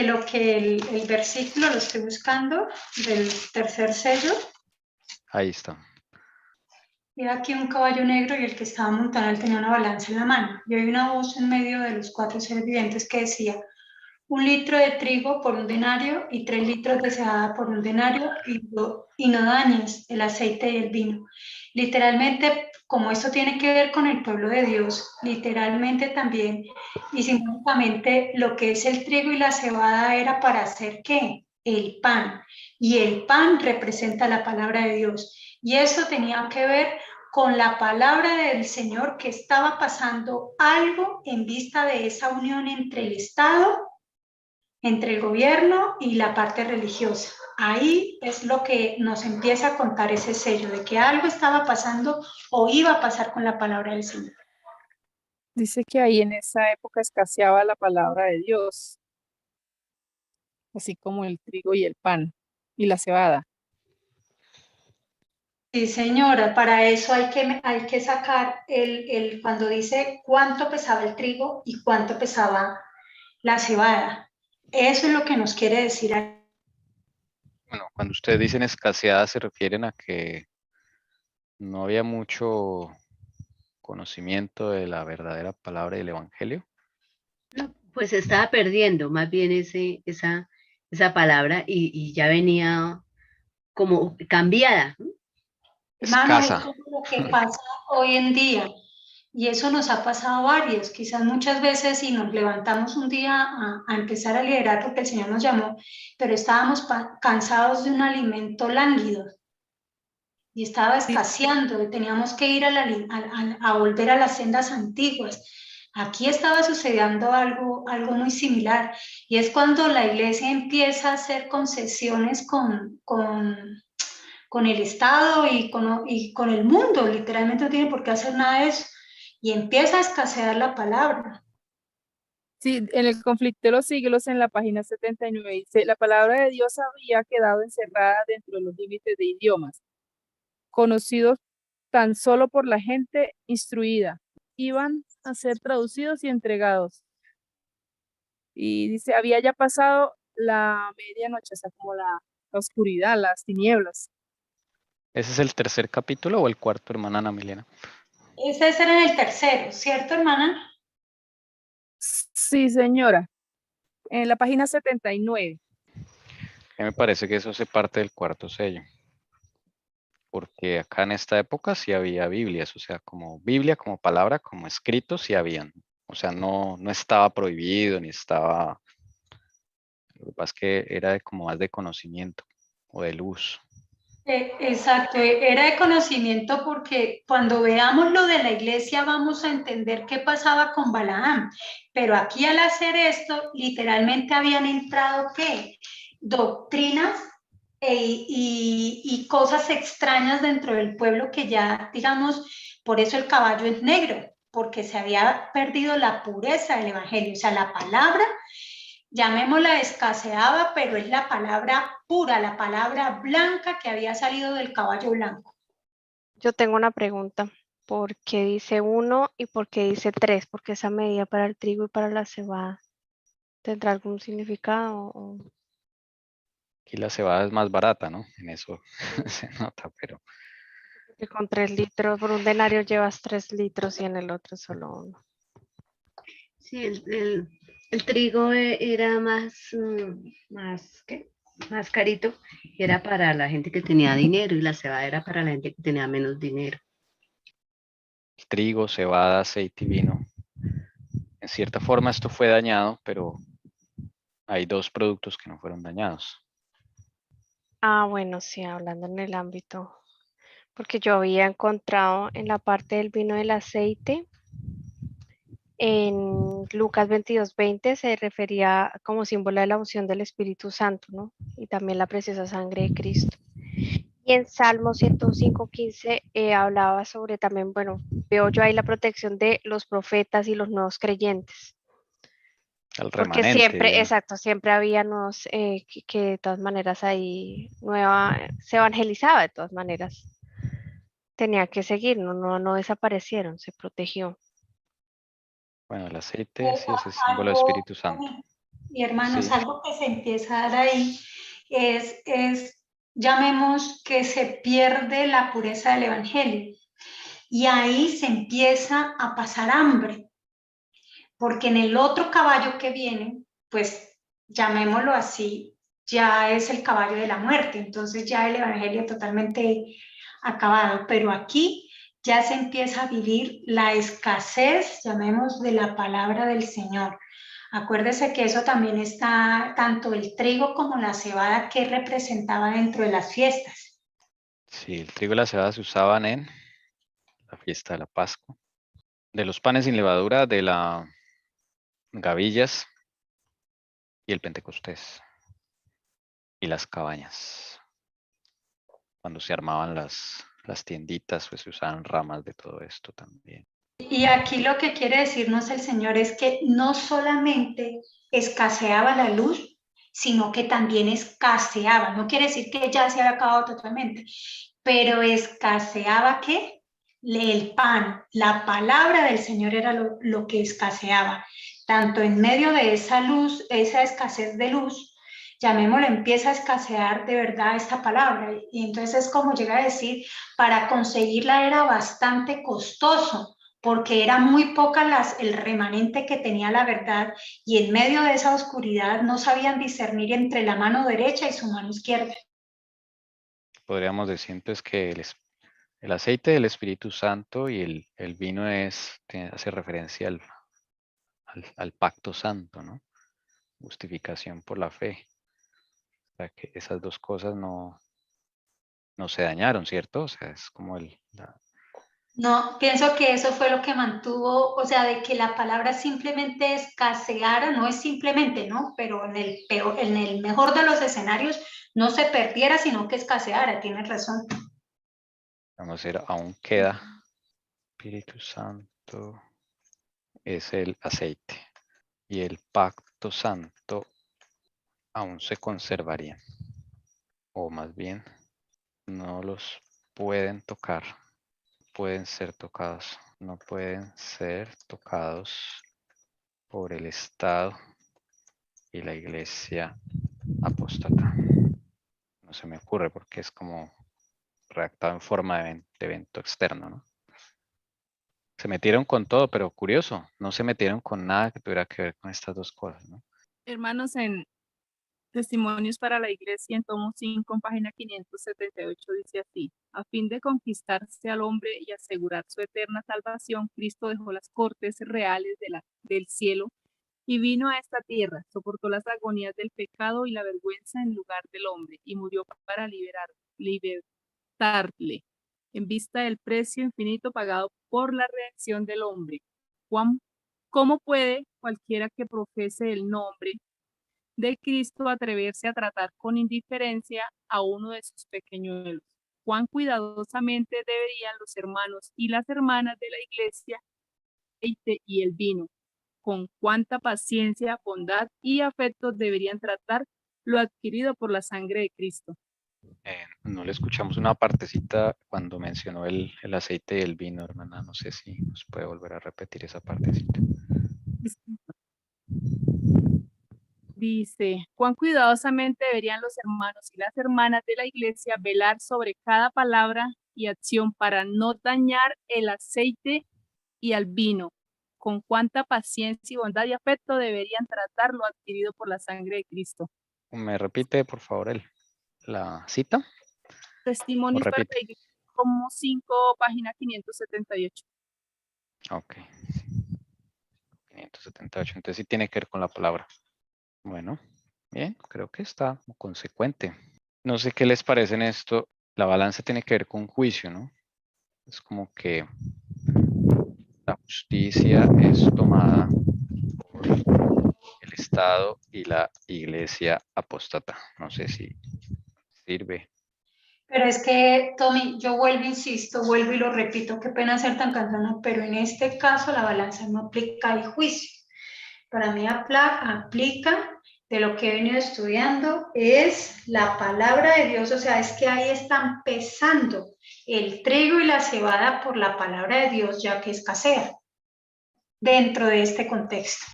E: lo que el versículo lo estoy buscando del tercer sello.
A: Ahí está.
E: Y aquí un caballo negro y el que estaba montado él tenía una balanza en la mano. Y oí una voz en medio de los 4 seres vivientes que decía: 1 litro de trigo por 1 denario y 3 litros de cebada por 1 denario y no dañes el aceite y el vino. Literalmente, como esto tiene que ver con el pueblo de Dios, literalmente también y simbólicamente lo que es el trigo y la cebada era para hacer ¿qué? El pan. Y el pan representa la palabra de Dios. Y eso tenía que ver con la palabra del Señor, que estaba pasando algo en vista de esa unión entre el Estado, entre el gobierno y la parte religiosa. Ahí es lo que nos empieza a contar ese sello de que algo estaba pasando o iba a pasar con la palabra del Señor.
D: Dice que ahí en esa época escaseaba la palabra de Dios. así como el trigo y el pan y la cebada.
E: Sí, señora, para eso hay que sacar cuando dice cuánto pesaba el trigo y cuánto pesaba la cebada. Eso es lo que nos quiere decir.
A: Bueno, cuando ustedes dicen escaseada, se refieren a que no había mucho conocimiento de la verdadera palabra del Evangelio.
C: No, pues se estaba perdiendo más bien esa palabra y ya venía como cambiada, ¿no?
E: Hermano, es
A: Escasa.
E: como lo que pasa hoy en día. Y eso nos ha pasado a varios. Quizás muchas veces si nos levantamos un día a empezar a liderar porque el Señor nos llamó, pero estábamos cansados de un alimento lánguido y estaba escaseando y teníamos que ir a volver a las sendas antiguas. Aquí estaba sucediendo algo muy similar y es cuando la iglesia empieza a hacer concesiones con el Estado y con el mundo, literalmente no tiene por qué hacer nada de eso, y empieza a escasear la palabra.
D: Sí, en el conflicto de los siglos, en la página 79, dice, la palabra de Dios había quedado encerrada dentro de los límites de idiomas, conocidos tan solo por la gente instruida. Iban a ser traducidos y entregados. Y dice, había ya pasado la medianoche, o sea, como la oscuridad, las tinieblas.
A: ¿Ese es el tercer capítulo o el cuarto, hermana Ana Milena?
E: Ese era el tercero, ¿cierto, hermana?
D: Sí, señora. En la página 79.
A: A mí me parece que eso hace parte del cuarto sello. Porque acá en esta época sí había Biblias, o sea, como Biblia, como palabra, como escritos, sí habían. O sea, no estaba prohibido ni estaba. Lo que pasa es que era como más de conocimiento o de luz.
E: Exacto, era de conocimiento porque cuando veamos lo de la iglesia vamos a entender qué pasaba con Balaam, pero aquí al hacer esto literalmente habían entrado ¿qué? Doctrinas y cosas extrañas dentro del pueblo que ya, digamos, por eso el caballo es negro, porque se había perdido la pureza del evangelio, o sea, la palabra llamémosla escaseaba, pero es la palabra pura, la palabra blanca que había salido del caballo blanco.
B: Yo tengo una pregunta. ¿Por qué dice 1 y por qué dice 3? Porque esa medida para el trigo y para la cebada tendrá algún significado.
A: Aquí la cebada es más barata, ¿no? En eso se nota, pero
B: Porque con 3 litros, por un denario llevas 3 litros y en el otro solo 1.
C: Sí, el trigo era ¿qué? Más carito, era para la gente que tenía dinero y la cebada era para la gente que tenía menos dinero.
A: trigo, cebada, aceite y vino. En cierta forma esto fue dañado, pero hay dos productos que no fueron dañados.
B: Ah, bueno, sí, hablando en el ámbito. Porque yo había encontrado en la parte del vino del aceite, en Lucas 22:20 se refería como símbolo de la unción del Espíritu Santo, ¿no? Y también la preciosa sangre de Cristo. Y en Salmo 105:15 hablaba sobre también, bueno, veo yo ahí la protección de los profetas y los nuevos creyentes.
A: Al
B: Porque
A: remanente,
B: siempre,
A: diría.
B: exacto, siempre había nuevos que de todas maneras ahí se evangelizaba de todas maneras. Tenía que seguir, no desaparecieron, se protegió.
A: Bueno, el aceite sí es el símbolo del
E: Algo,
A: Espíritu Santo.
E: y hermanos,
A: Sí,
E: algo que se empieza a dar ahí llamemos que se pierde la pureza del evangelio. Y ahí se empieza a pasar hambre, porque en el otro caballo que viene, pues llamémoslo así, ya es el caballo de la muerte, entonces ya el evangelio totalmente acabado, pero aquí ya se empieza a vivir la escasez, llamemos, de la palabra del Señor. Acuérdese que eso también está, tanto el trigo como la cebada que representaba dentro de las fiestas.
A: sí, el trigo y la cebada se usaban en la fiesta de la Pascua, de los panes sin levadura, de las gavillas y el Pentecostés y las cabañas. Cuando se armaban las tienditas, pues se usaban ramas de todo esto también.
E: Y aquí lo que quiere decirnos el Señor es que no solamente escaseaba la luz, sino que también escaseaba. No quiere decir que ya se había acabado totalmente, pero escaseaba ¿qué? El pan, la palabra del Señor era lo que escaseaba. Tanto en medio de esa luz, esa escasez de luz, llamémoslo, empieza a escasear de verdad esta palabra. Y entonces es como llega a decir, para conseguirla era bastante costoso, porque era muy poca el remanente que tenía la verdad, y en medio de esa oscuridad no sabían discernir entre la mano derecha y su mano izquierda.
A: Podríamos decir entonces que el aceite del Espíritu Santo y el vino hace referencia al pacto santo, ¿no? Justificación por la fe. O sea que esas dos cosas no se dañaron, ¿cierto? O sea, es como
E: No, pienso que eso fue lo que mantuvo, o sea, de que la palabra simplemente escaseara, no es simplemente, ¿no? Pero en el mejor de los escenarios no se perdiera, sino que escaseara, tienes razón.
A: vamos a ver, aún queda Espíritu Santo, es el aceite. Y el pacto santo aún se conservaría. O más bien, no los pueden tocar. Pueden ser tocados. No pueden ser tocados por el Estado y la Iglesia apóstata. No se me ocurre porque es como redactado en forma de evento externo, ¿no? Se metieron con todo, pero curioso, no se metieron con nada que tuviera que ver con estas dos cosas, ¿no?
D: Hermanos, en Testimonios para la Iglesia, en tomo 5, en página 578, dice así: a fin de conquistarse al hombre y asegurar su eterna salvación, Cristo dejó las cortes reales del cielo y vino a esta tierra, soportó las agonías del pecado y la vergüenza en lugar del hombre, y murió para libertarle, en vista del precio infinito pagado por la redención del hombre. ¿Cómo puede cualquiera que profese el nombre de Cristo atreverse a tratar con indiferencia a uno de sus pequeñuelos? Cuán cuidadosamente deberían los hermanos y las hermanas de la iglesia el aceite y el vino, con cuánta paciencia, bondad y afecto deberían tratar lo adquirido por la sangre de Cristo.
A: No le escuchamos una partecita cuando mencionó el aceite y el vino, hermana. No sé si nos puede volver a repetir esa partecita.
D: Dice: cuán cuidadosamente deberían los hermanos y las hermanas de la iglesia velar sobre cada palabra y acción para no dañar el aceite y al vino. Con cuánta paciencia y bondad y afecto deberían tratar lo adquirido por la sangre de Cristo.
A: ¿Me repite, por favor, la cita?
D: Testimonios para la Iglesia, como 5, página 578.
A: Ok. 578. Entonces sí tiene que ver con la palabra. Bueno, bien, creo que está consecuente. No sé qué les parece en esto. La balanza tiene que ver con juicio, ¿no? Es como que la justicia es tomada por el Estado y la Iglesia apóstata. No sé si sirve.
E: Pero es que, Tommy, yo vuelvo y lo repito, qué pena ser tan cansona, pero en este caso la balanza no aplica el juicio. Para mí aplica, de lo que he venido estudiando, es la palabra de Dios, o sea, es que ahí están pesando el trigo y la cebada por la palabra de Dios, ya que escasea dentro de este contexto.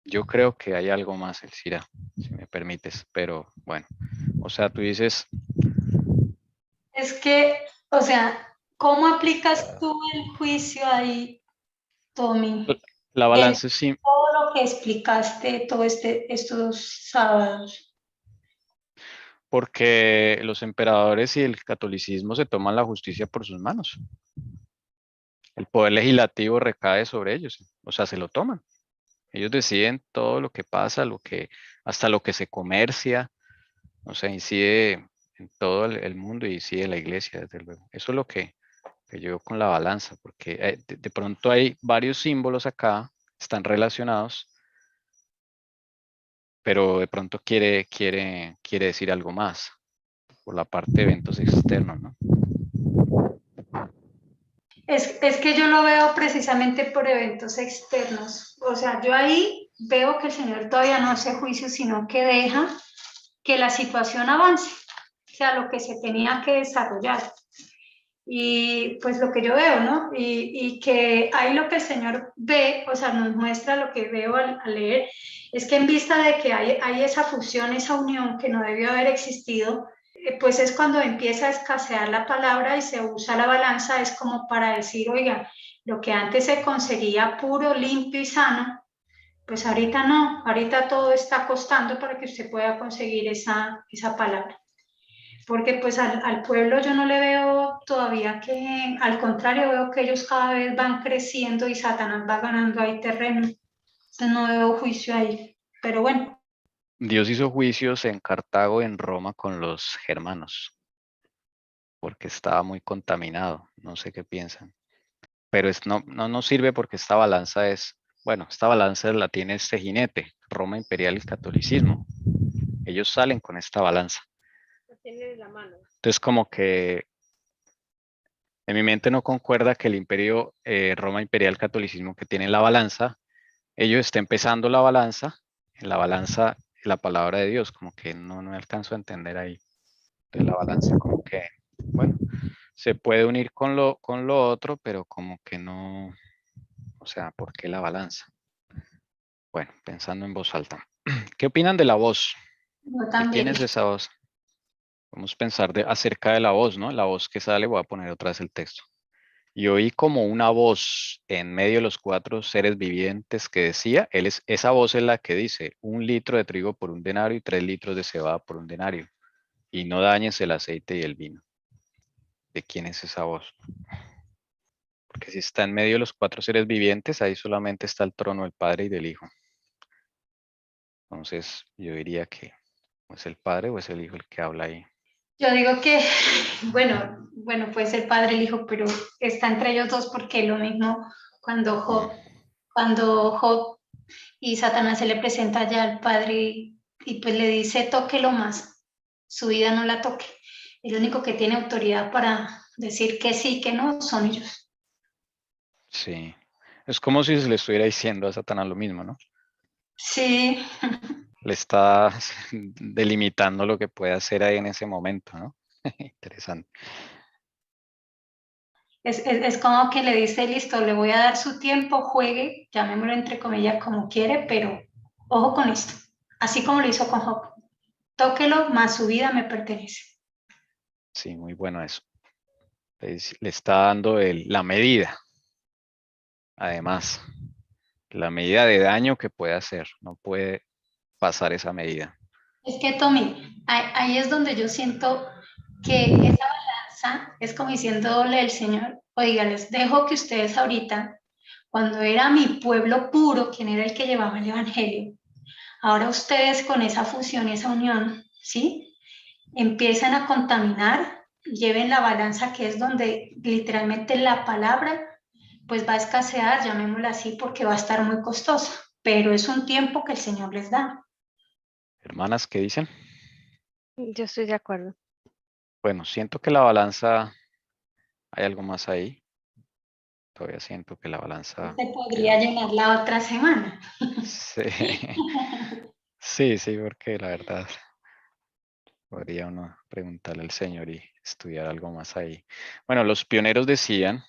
A: Yo creo que hay algo más, Elcira, si me permites, pero bueno, o sea, tú dices...
E: Es que, o sea, ¿cómo aplicas tú el juicio ahí, Tommy?
A: La balanza es simple.
E: Todo lo que explicaste estos sábados.
A: Porque los emperadores y el catolicismo se toman la justicia por sus manos. El poder legislativo recae sobre ellos, o sea, se lo toman. Ellos deciden todo lo que pasa, hasta lo que se comercia, o sea, incide en todo el mundo y incide la iglesia, desde luego. Eso es lo que yo veo con la balanza, porque de pronto hay varios símbolos acá, están relacionados, pero de pronto quiere decir algo más por la parte de eventos externos, ¿no?
E: Es que yo lo veo precisamente por eventos externos. O sea, yo ahí veo que el Señor todavía no hace juicio, sino que deja que la situación avance, o sea, lo que se tenía que desarrollar. Y pues lo que yo veo, ¿no? Y que ahí lo que el Señor ve, o sea, nos muestra lo que veo al leer, es que en vista de que hay esa fusión, esa unión que no debió haber existido, pues es cuando empieza a escasear la palabra y se usa la balanza, es como para decir, oiga, lo que antes se conseguía puro, limpio y sano, pues ahorita no, ahorita todo está costando para que usted pueda conseguir esa palabra. Porque pues al pueblo yo no le veo todavía que, al contrario, veo que ellos cada vez van creciendo y Satanás va ganando ahí terreno. Entonces no veo juicio ahí, pero bueno.
A: Dios hizo juicios en Cartago, en Roma, con los germanos, porque estaba muy contaminado. No sé qué piensan. Pero no sirve porque esta balanza es, bueno, esta balanza la tiene este jinete, Roma imperial y catolicismo. Ellos salen con esta balanza.
B: Lo tiene en la mano.
A: Entonces como que en mi mente no concuerda que el imperio Roma imperial catolicismo que tiene la balanza, ellos estén pesando la balanza, en la balanza la palabra de Dios, como que no me alcanzo a entender ahí de la balanza, como que, bueno, se puede unir con lo otro, pero como que no, o sea, ¿por qué la balanza? Bueno, pensando en voz alta. ¿Qué opinan de la voz?
E: Yo
A: ¿De
E: también.
A: quién es esa voz? Vamos a pensar acerca de la voz, ¿no? La voz que sale, voy a poner otra vez el texto. Y oí como una voz en medio de los 4 seres vivientes que decía, esa voz es la que dice, 1 litro de trigo por 1 denario y 3 litros de cebada por 1 denario. Y no dañes el aceite y el vino. ¿De quién es esa voz? Porque si está en medio de los 4 seres vivientes, ahí solamente está el trono del Padre y del Hijo. Entonces, yo diría que o es el Padre o es el Hijo el que habla ahí.
E: Yo digo que, bueno, puede ser padre el hijo, pero está entre ellos dos porque lo mismo cuando Job y Satanás se le presenta ya al padre y pues le dice, tóquelo más, su vida no la toque. El único que tiene autoridad para decir que sí, que no, son ellos.
A: Sí. Es como si se le estuviera diciendo a Satanás lo mismo, ¿no?
E: Sí.
A: Le está delimitando lo que puede hacer ahí en ese momento, ¿no? Interesante.
E: Es como que le dice, listo, le voy a dar su tiempo, juegue, llamémoslo entre comillas como quiere, pero ojo con esto, así como lo hizo con Job. Tóquelo, más su vida me pertenece.
A: Sí, muy bueno eso. Le está dando la medida, además, la medida de daño que puede hacer. No puede pasar esa medida.
E: Es que, Tommy, ahí es donde yo siento que esa balanza es como diciéndole al Señor, oiga, les dejo que ustedes ahorita, cuando era mi pueblo puro, quien era el que llevaba el Evangelio, ahora ustedes con esa fusión y esa unión, ¿sí? Empiezan a contaminar, lleven la balanza que es donde literalmente la palabra pues va a escasear, llamémosla así, porque va a estar muy costosa, pero es un tiempo que el Señor les da.
A: Hermanas, ¿qué dicen?
B: Yo estoy de acuerdo.
A: Bueno, siento que la balanza, hay algo más ahí. Todavía siento que la balanza...
E: Se podría llenar la otra semana.
A: Sí. Sí, porque la verdad podría uno preguntarle al Señor y estudiar algo más ahí. Bueno, los pioneros decían,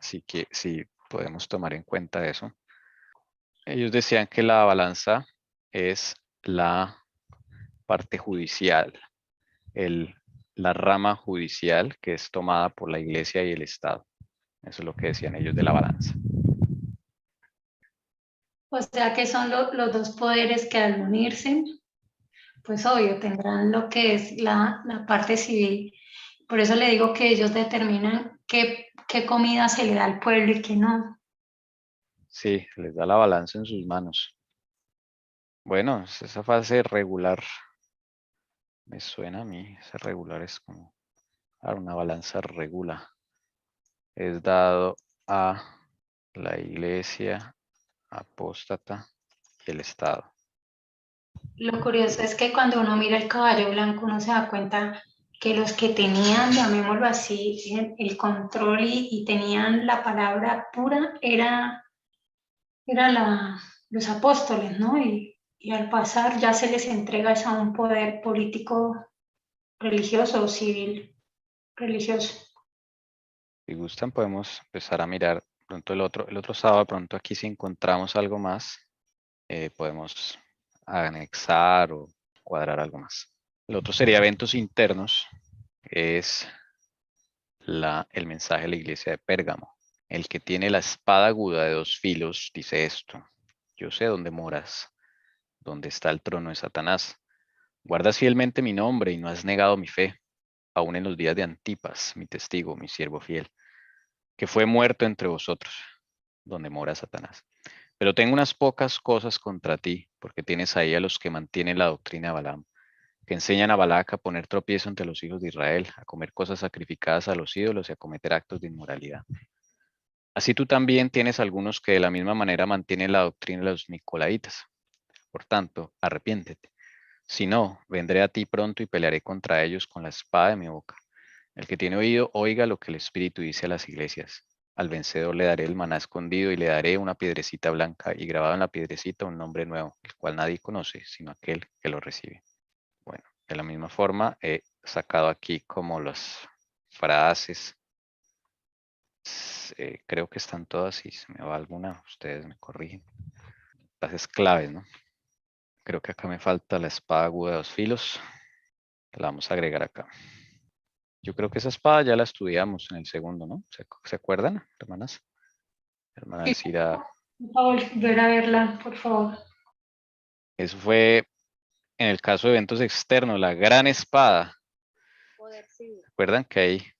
A: sí que sí podemos tomar en cuenta eso. Ellos decían que la balanza es la parte judicial, la rama judicial que es tomada por la iglesia y el Estado. Eso es lo que decían ellos de la balanza.
E: O sea que son los dos poderes que al unirse, pues obvio, tendrán lo que es la parte civil. Por eso le digo que ellos determinan qué comida se le da al pueblo y qué no.
A: Sí, les da la balanza en sus manos. Bueno, esa fase regular me suena a mí. Esa regular es como una balanza regula. Es dado a la iglesia apóstata y el Estado.
E: Lo curioso es que cuando uno mira el caballo blanco, uno se da cuenta que los que tenían, llamémoslo así, el control y tenían la palabra pura era los apóstoles, ¿no? Y al pasar ya se les entrega a un poder político, religioso o civil religioso.
A: Si gustan, podemos empezar a mirar pronto el otro sábado, pronto aquí si encontramos algo más, podemos anexar o cuadrar algo más. El otro sería eventos internos, que es el mensaje de la iglesia de Pérgamo. El que tiene la espada aguda de 2 filos dice esto: yo sé dónde moras, dónde está el trono de Satanás. Guardas fielmente mi nombre y no has negado mi fe, aun en los días de Antipas, mi testigo, mi siervo fiel, que fue muerto entre vosotros, donde mora Satanás. Pero tengo unas pocas cosas contra ti, porque tienes ahí a los que mantienen la doctrina de Balaam, que enseñan a Balac a poner tropiezo entre los hijos de Israel, a comer cosas sacrificadas a los ídolos y a cometer actos de inmoralidad. Así tú también tienes algunos que de la misma manera mantienen la doctrina de los Nicolaitas. Por tanto, arrepiéntete. Si no, vendré a ti pronto y pelearé contra ellos con la espada de mi boca. El que tiene oído, oiga lo que el Espíritu dice a las iglesias. Al vencedor le daré el maná escondido y le daré una piedrecita blanca y grabado en la piedrecita un nombre nuevo, el cual nadie conoce, sino aquel que lo recibe. Bueno, de la misma forma he sacado aquí como las frases. Creo que están todas. Si se me va alguna, ustedes me corrigen. Frases claves, ¿no? Creo que acá me falta la espada aguda de 2 filos. La vamos a agregar acá. Yo creo que esa espada ya la estudiamos en el segundo, ¿no? ¿Se acuerdan, hermanas? Hermana
E: Sí.
A: Elcira.
E: Por favor, volver a verla, por favor.
A: Eso fue en el caso de eventos externos, la gran espada. ¿Recuerdan que hay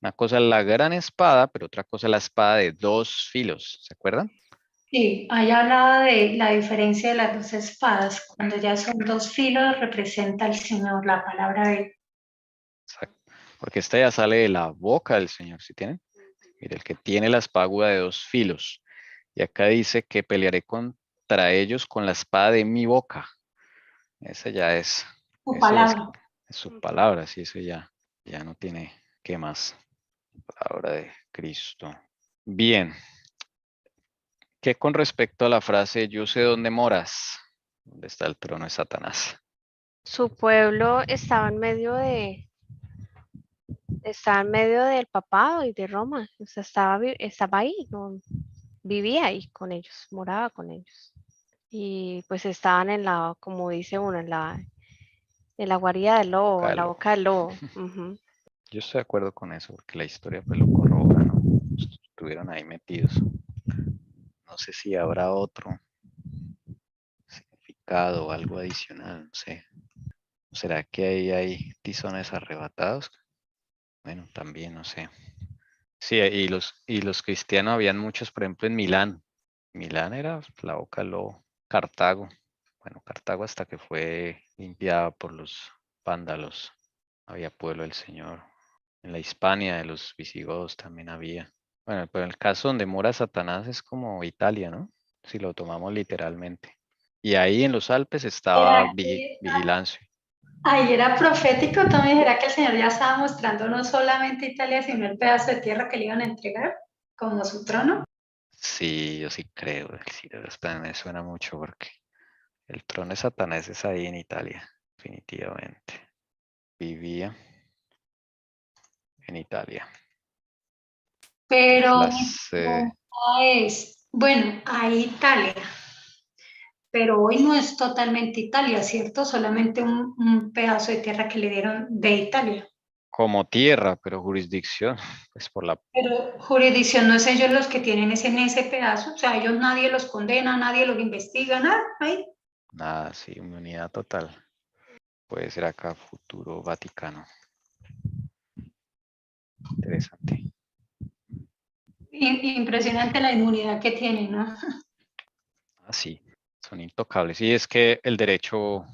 A: una cosa es la gran espada, pero otra cosa es la espada de 2 filos? ¿Se acuerdan?
E: Sí, ahí hablaba de la diferencia de las 2 espadas. Cuando ya son 2 filos, representa al Señor, la palabra de él.
A: Exacto. Porque esta ya sale de la boca del Señor, ¿sí tienen? Mire, el que tiene la espada aguda de 2 filos. Y acá dice que pelearé contra ellos con la espada de mi boca. Esa ya es,
E: Su
A: eso ya es
E: palabra.
A: su palabra, sí, eso ya no tiene qué más. Palabra de Cristo. Bien. ¿Qué con respecto a la frase yo sé dónde moras? ¿Dónde está el trono de Satanás?
B: Su pueblo estaba en medio del papado y de Roma. O sea, estaba ahí, ¿no? Vivía ahí con ellos, moraba con ellos. Y pues estaban como dice uno, en la guarida del lobo, en la boca del lobo. Uh-huh.
A: Yo estoy de acuerdo con eso, porque la historia pues lo corrobora, ¿no? Estuvieron ahí metidos. No sé si habrá otro significado o algo adicional, no sé. ¿Será que ahí hay tizones arrebatados? Bueno, también, no sé. Sí, y los cristianos habían muchos, por ejemplo, en Milán. Milán era la boca del lobo. Cartago. Bueno, Cartago hasta que fue limpiada por los vándalos. Había pueblo del Señor. En la Hispania de los visigodos también había. Bueno, pero en el caso donde mora Satanás es como Italia, ¿no? Si lo tomamos literalmente. Y ahí en los Alpes estaba Vigilancio.
E: Ahí era profético también, era que el Señor ya estaba mostrando no solamente Italia, sino el pedazo de tierra que le iban a entregar como su trono.
A: Sí, yo sí creo. Sí, hasta me suena mucho porque el trono de Satanás es ahí en Italia, definitivamente. Vivía en Italia.
E: Pero mi
A: Las,
E: pregunta es, bueno, hay Italia, pero hoy no es totalmente Italia, ¿cierto? Solamente un pedazo de tierra que le dieron de Italia.
A: como tierra, pero jurisdicción, pues por la...
E: Pero jurisdicción no es ellos los que tienen en ese pedazo, o sea, ellos nadie los condena, nadie los investiga, nada, ahí.
A: Nada, sí, inmunidad total. Puede ser acá futuro Vaticano. Interesante.
E: Impresionante la inmunidad que tienen, ¿no?
A: Así, son intocables. Y es que el derecho,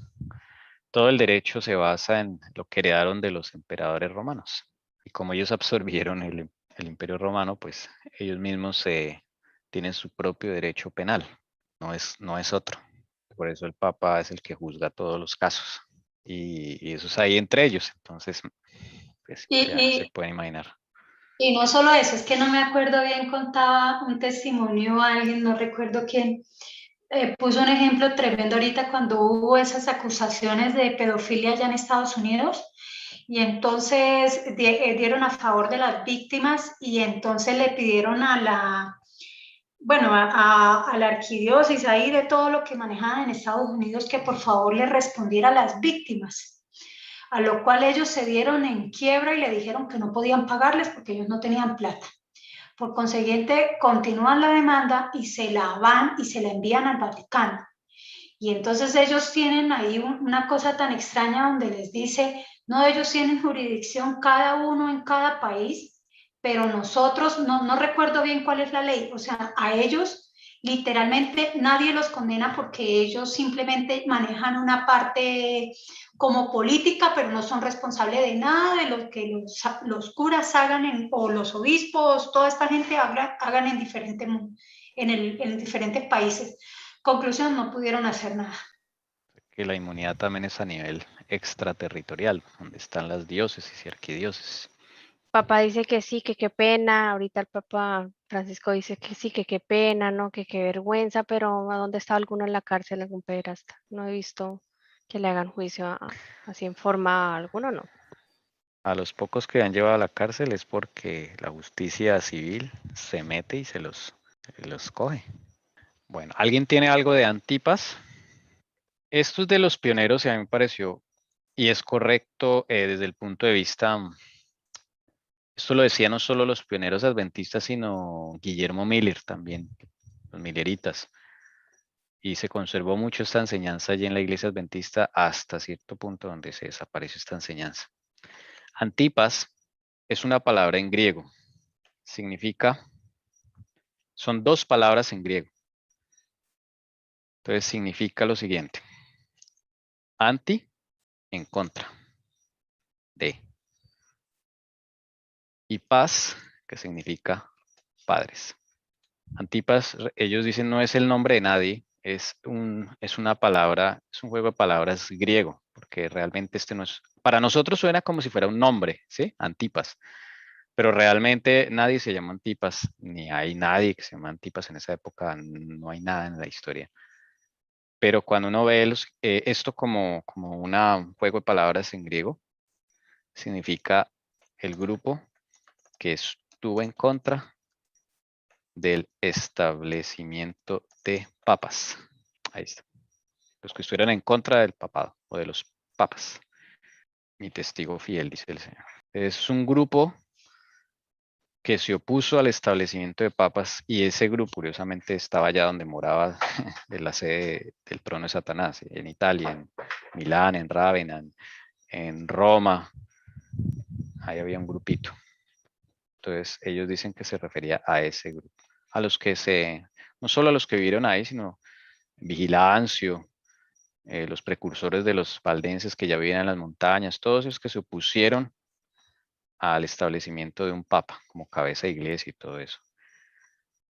A: todo el derecho se basa en lo que heredaron de los emperadores romanos. Y como ellos absorbieron el imperio romano, pues ellos mismos tienen su propio derecho penal. No es otro. Por eso el Papa es el que juzga todos los casos. Y eso es ahí entre ellos. Entonces, pues ya se puede imaginar.
E: Y no solo eso, es que no me acuerdo bien, contaba un testimonio a alguien, no recuerdo quién, puso un ejemplo tremendo ahorita cuando hubo esas acusaciones de pedofilia allá en Estados Unidos. Y entonces dieron a favor de las víctimas y entonces le pidieron a la, bueno, a la arquidiócesis ahí de todo lo que manejaban en Estados Unidos que por favor le respondiera a las víctimas, a lo cual ellos se dieron en quiebra y le dijeron que no podían pagarles porque ellos no tenían plata. Por consiguiente, continúan la demanda y se la van y se la envían al Vaticano. Y entonces ellos tienen ahí una cosa tan extraña donde les dice, no, ellos tienen jurisdicción cada uno en cada país, pero nosotros, no recuerdo bien cuál es la ley, o sea, a ellos literalmente nadie los condena porque ellos simplemente manejan una parte como política, pero no son responsables de nada de lo que los curas hagan o los obispos, toda esta gente hagan en diferentes países. Conclusión, no pudieron hacer nada.
A: Que la inmunidad también es a nivel extraterritorial, donde están las diócesis y arquidiócesis.
B: Papá dice que sí, que qué pena. Ahorita el Papa Francisco dice que sí, que qué pena, ¿no? Que qué vergüenza, pero ¿a dónde está alguno en la cárcel, algún pederasta? No he visto que le hagan juicio así en forma alguno, no.
A: A los pocos que han llevado a la cárcel es porque la justicia civil se mete y se los coge. Bueno, ¿alguien tiene algo de Antipas? Esto es de los pioneros y a mí me pareció, y es correcto desde el punto de vista, esto lo decían no solo los pioneros adventistas, sino Guillermo Miller también, los milleritas. Y se conservó mucho esta enseñanza allí en la iglesia adventista hasta cierto punto donde se desapareció esta enseñanza. Antipas es una palabra en griego. Significa, son dos palabras en griego. Entonces significa lo siguiente. Anti, en contra de. Y paz, que significa padres. Antipas, ellos dicen, no es el nombre de nadie, es una palabra, es un juego de palabras griego, porque realmente este no es, para nosotros suena como si fuera un nombre, ¿sí? Antipas, pero realmente nadie se llama Antipas, ni hay nadie que se llama Antipas en esa época, no hay nada en la historia. Pero cuando uno ve esto como un juego de palabras en griego, significa el grupo que estuvo en contra del establecimiento de papas. Ahí está. Los que estuvieran en contra del papado o de los papas. Mi testigo fiel, dice el Señor. Es un grupo que se opuso al establecimiento de papas y ese grupo, curiosamente, estaba allá donde moraba de la sede del trono de Satanás, en Italia, en Milán, en Rávena, en Roma. Ahí había un grupito. Entonces, ellos dicen que se refería a ese grupo. A los que no solo a los que vivieron ahí, sino Vigilancio, los precursores de los valdenses que ya vivían en las montañas, todos esos que se opusieron al establecimiento de un papa como cabeza de iglesia y todo eso.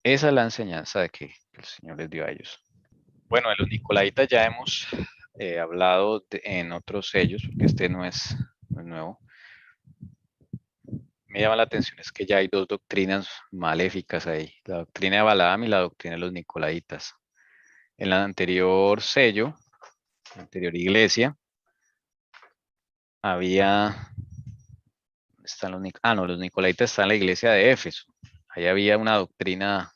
A: Esa es la enseñanza de que el Señor les dio a ellos. Bueno, de los nicolaitas ya hemos hablado en otros sellos, porque este no es nuevo. Me llama la atención es que ya hay dos doctrinas maléficas ahí, la doctrina de Balaam y la doctrina de los nicolaitas. En la anterior sello, la anterior iglesia, había, están los nicolaitas están en la iglesia de Éfeso. Ahí había una doctrina,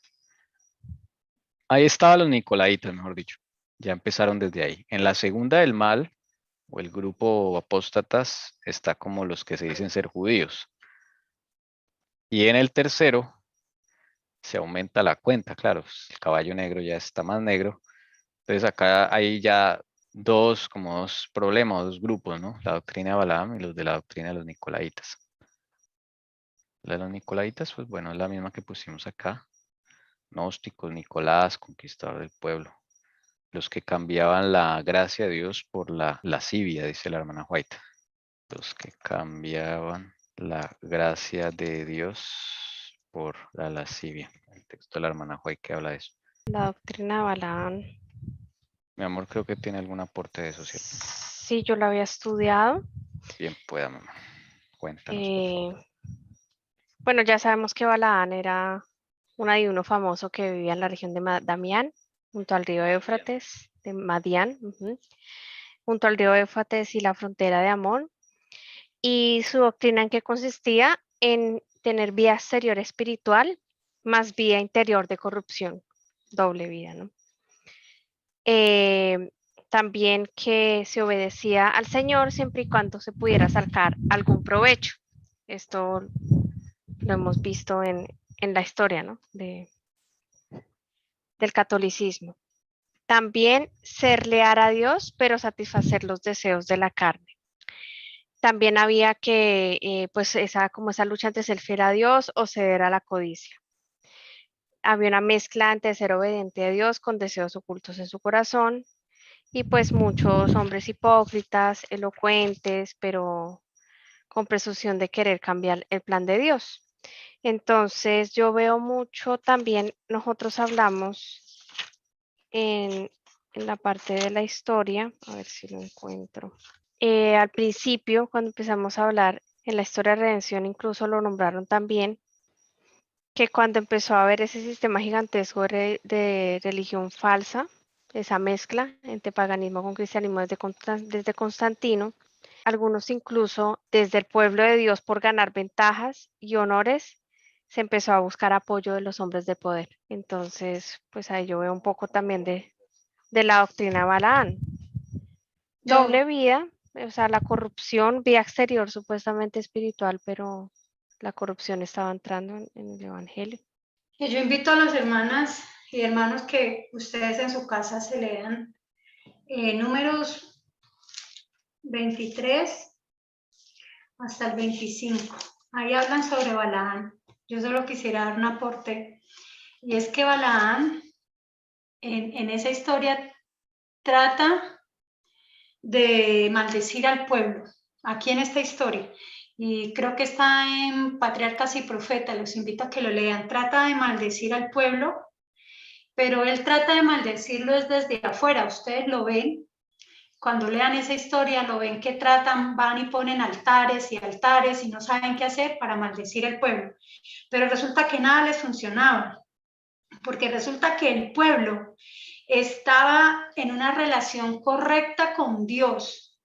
A: ahí estaban los nicolaitas, mejor dicho. Ya empezaron desde ahí. En la segunda del mal, o el grupo apóstatas, está como los que se dicen ser judíos. Y en el tercero, se aumenta la cuenta, claro, el caballo negro ya está más negro. Entonces acá hay ya dos problemas, dos grupos, ¿no? La doctrina de Balaam y los de la doctrina de los nicolaitas. La de los nicolaitas, pues bueno, es la misma que pusimos acá. Gnósticos, Nicolás, conquistador del pueblo. Los que cambiaban la gracia de Dios por la lascivia, dice la hermana White. Los que cambiaban la gracia de Dios por la lascivia. El texto de la hermana White que habla de eso.
B: La doctrina de Balaam.
A: Mi amor, creo que tiene algún aporte de eso, ¿cierto?
B: Sí, yo la había estudiado.
A: Bien pueda, mamá. Cuéntanos, por favor.
B: Bueno, ya sabemos que Balaam era un adivino famoso que vivía en la región de Damián junto al río Éufrates de Madián, junto al río Éufrates y la frontera de Amón. Y su doctrina en qué consistía en tener vida exterior espiritual más vida interior de corrupción, doble vida, ¿no? También que se obedecía al Señor siempre y cuando se pudiera sacar algún provecho. Esto lo hemos visto en la historia, ¿no? Del catolicismo. También ser leal a Dios, pero satisfacer los deseos de la carne. También había que, pues, esa lucha entre ser fiel a Dios o ceder a la codicia. Había una mezcla entre ser obediente a Dios con deseos ocultos en su corazón y pues muchos hombres hipócritas, elocuentes, pero con presunción de querer cambiar el plan de Dios. Entonces yo veo mucho también, nosotros hablamos en la parte de la historia, a ver si lo encuentro. Al principio, cuando empezamos a hablar en la historia de redención, incluso lo nombraron también, que cuando empezó a haber ese sistema gigantesco de religión falsa, esa mezcla entre paganismo con cristianismo desde Constantino, algunos incluso desde el pueblo de Dios por ganar ventajas y honores, se empezó a buscar apoyo de los hombres de poder. Entonces, pues ahí yo veo un poco también de la doctrina de Balaán. Doble vida, o sea, la corrupción, vía exterior supuestamente espiritual, pero la corrupción estaba entrando en el Evangelio.
E: Yo invito a las hermanas y hermanos que ustedes en su casa se lean Números 23 hasta el 25. Ahí hablan sobre Balaán. Yo solo quisiera dar un aporte, y es que Balaán en esa historia trata de maldecir al pueblo, aquí en esta historia, y creo que está en Patriarcas y Profetas, los invito a que lo lean. Trata de maldecir al pueblo, pero él trata de maldecirlo desde afuera. Ustedes lo ven, cuando lean esa historia, lo ven que tratan, van y ponen altares y no saben qué hacer para maldecir al pueblo, pero resulta que nada les funcionaba, porque resulta que el pueblo estaba en una relación correcta con Dios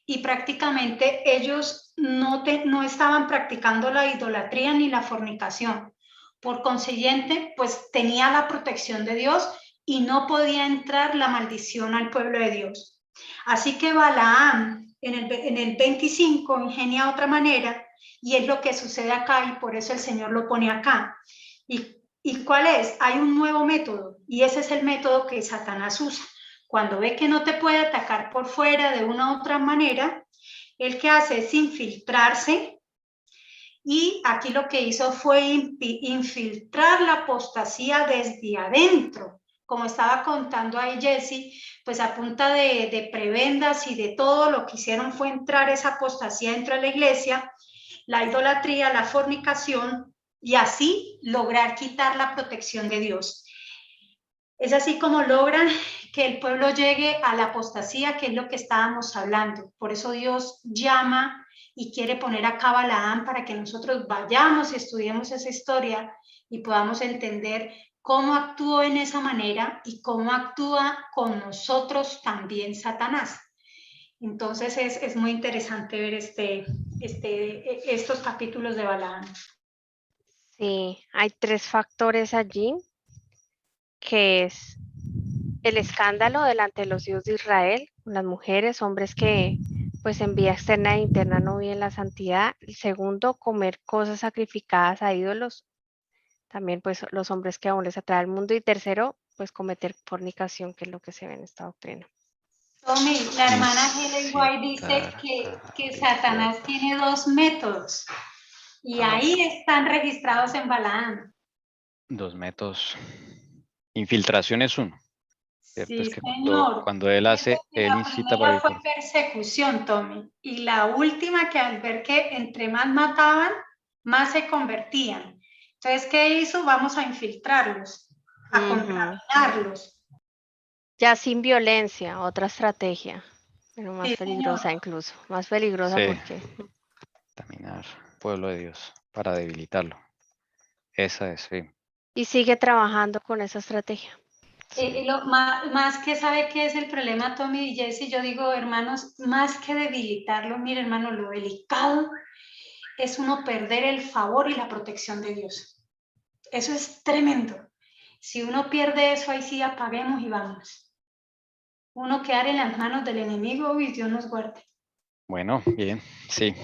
E: y prácticamente ellos no estaban practicando la idolatría ni la fornicación. Por consiguiente, pues tenía la protección de Dios y no podía entrar la maldición al pueblo de Dios. Así que Balaam en el 25 ingenia otra manera, y es lo que sucede acá, y por eso el Señor lo pone acá. ¿Y cuál es? Hay un nuevo método, y ese es el método que Satanás usa. Cuando ve que no te puede atacar por fuera de una u otra manera, él que hace es infiltrarse, y aquí lo que hizo fue infiltrar la apostasía desde adentro. Como estaba contando ahí Jesse, pues a punta de prebendas y de todo, lo que hicieron fue entrar esa apostasía dentro de la iglesia, la idolatría, la fornicación, y así lograr quitar la protección de Dios. Es así como logran que el pueblo llegue a la apostasía, que es lo que estábamos hablando. Por eso Dios llama y quiere poner acá Balaam para que nosotros vayamos y estudiemos esa historia y podamos entender cómo actuó en esa manera y cómo actúa con nosotros también Satanás. Entonces es muy interesante ver estos capítulos de Balaam.
B: Sí, hay 3 factores allí, que es el escándalo delante de los hijos de Israel, las mujeres, hombres que pues en vía externa e interna no viven la santidad. El segundo, comer cosas sacrificadas a ídolos, también pues los hombres que aún les atrae el mundo. Y tercero, pues cometer fornicación, que es lo que se ve en esta doctrina.
E: Tommy, la hermana Helen White dice que Satanás tiene 2 métodos y ahí están registrados en Balaam.
A: 2 métodos. Infiltración es uno. ¿Cierto?
E: Sí,
A: es que
E: señor.
A: cuando él hace, él incita para
E: la primera fue persecución, Tommy, y la última, que al ver que entre más mataban, más se convertían. Entonces, ¿qué hizo? Vamos a infiltrarlos, a contaminarlos.
B: Ya sin violencia, otra estrategia, pero más
E: Sí,
B: peligrosa
E: señor.
B: incluso, más peligrosa porque...
A: contaminar al pueblo de Dios para debilitarlo. Esa es, sí.
B: Y sigue trabajando con esa estrategia.
E: Más que sabe qué es el problema, Tommy y Jesse, yo digo, hermanos, más que debilitarlo, mire, hermano, lo delicado es uno perder el favor y la protección de Dios. Eso es tremendo. Si uno pierde eso, ahí sí apaguemos y vamos. Uno quedar en las manos del enemigo y Dios nos guarde.
A: Bueno, bien, sí.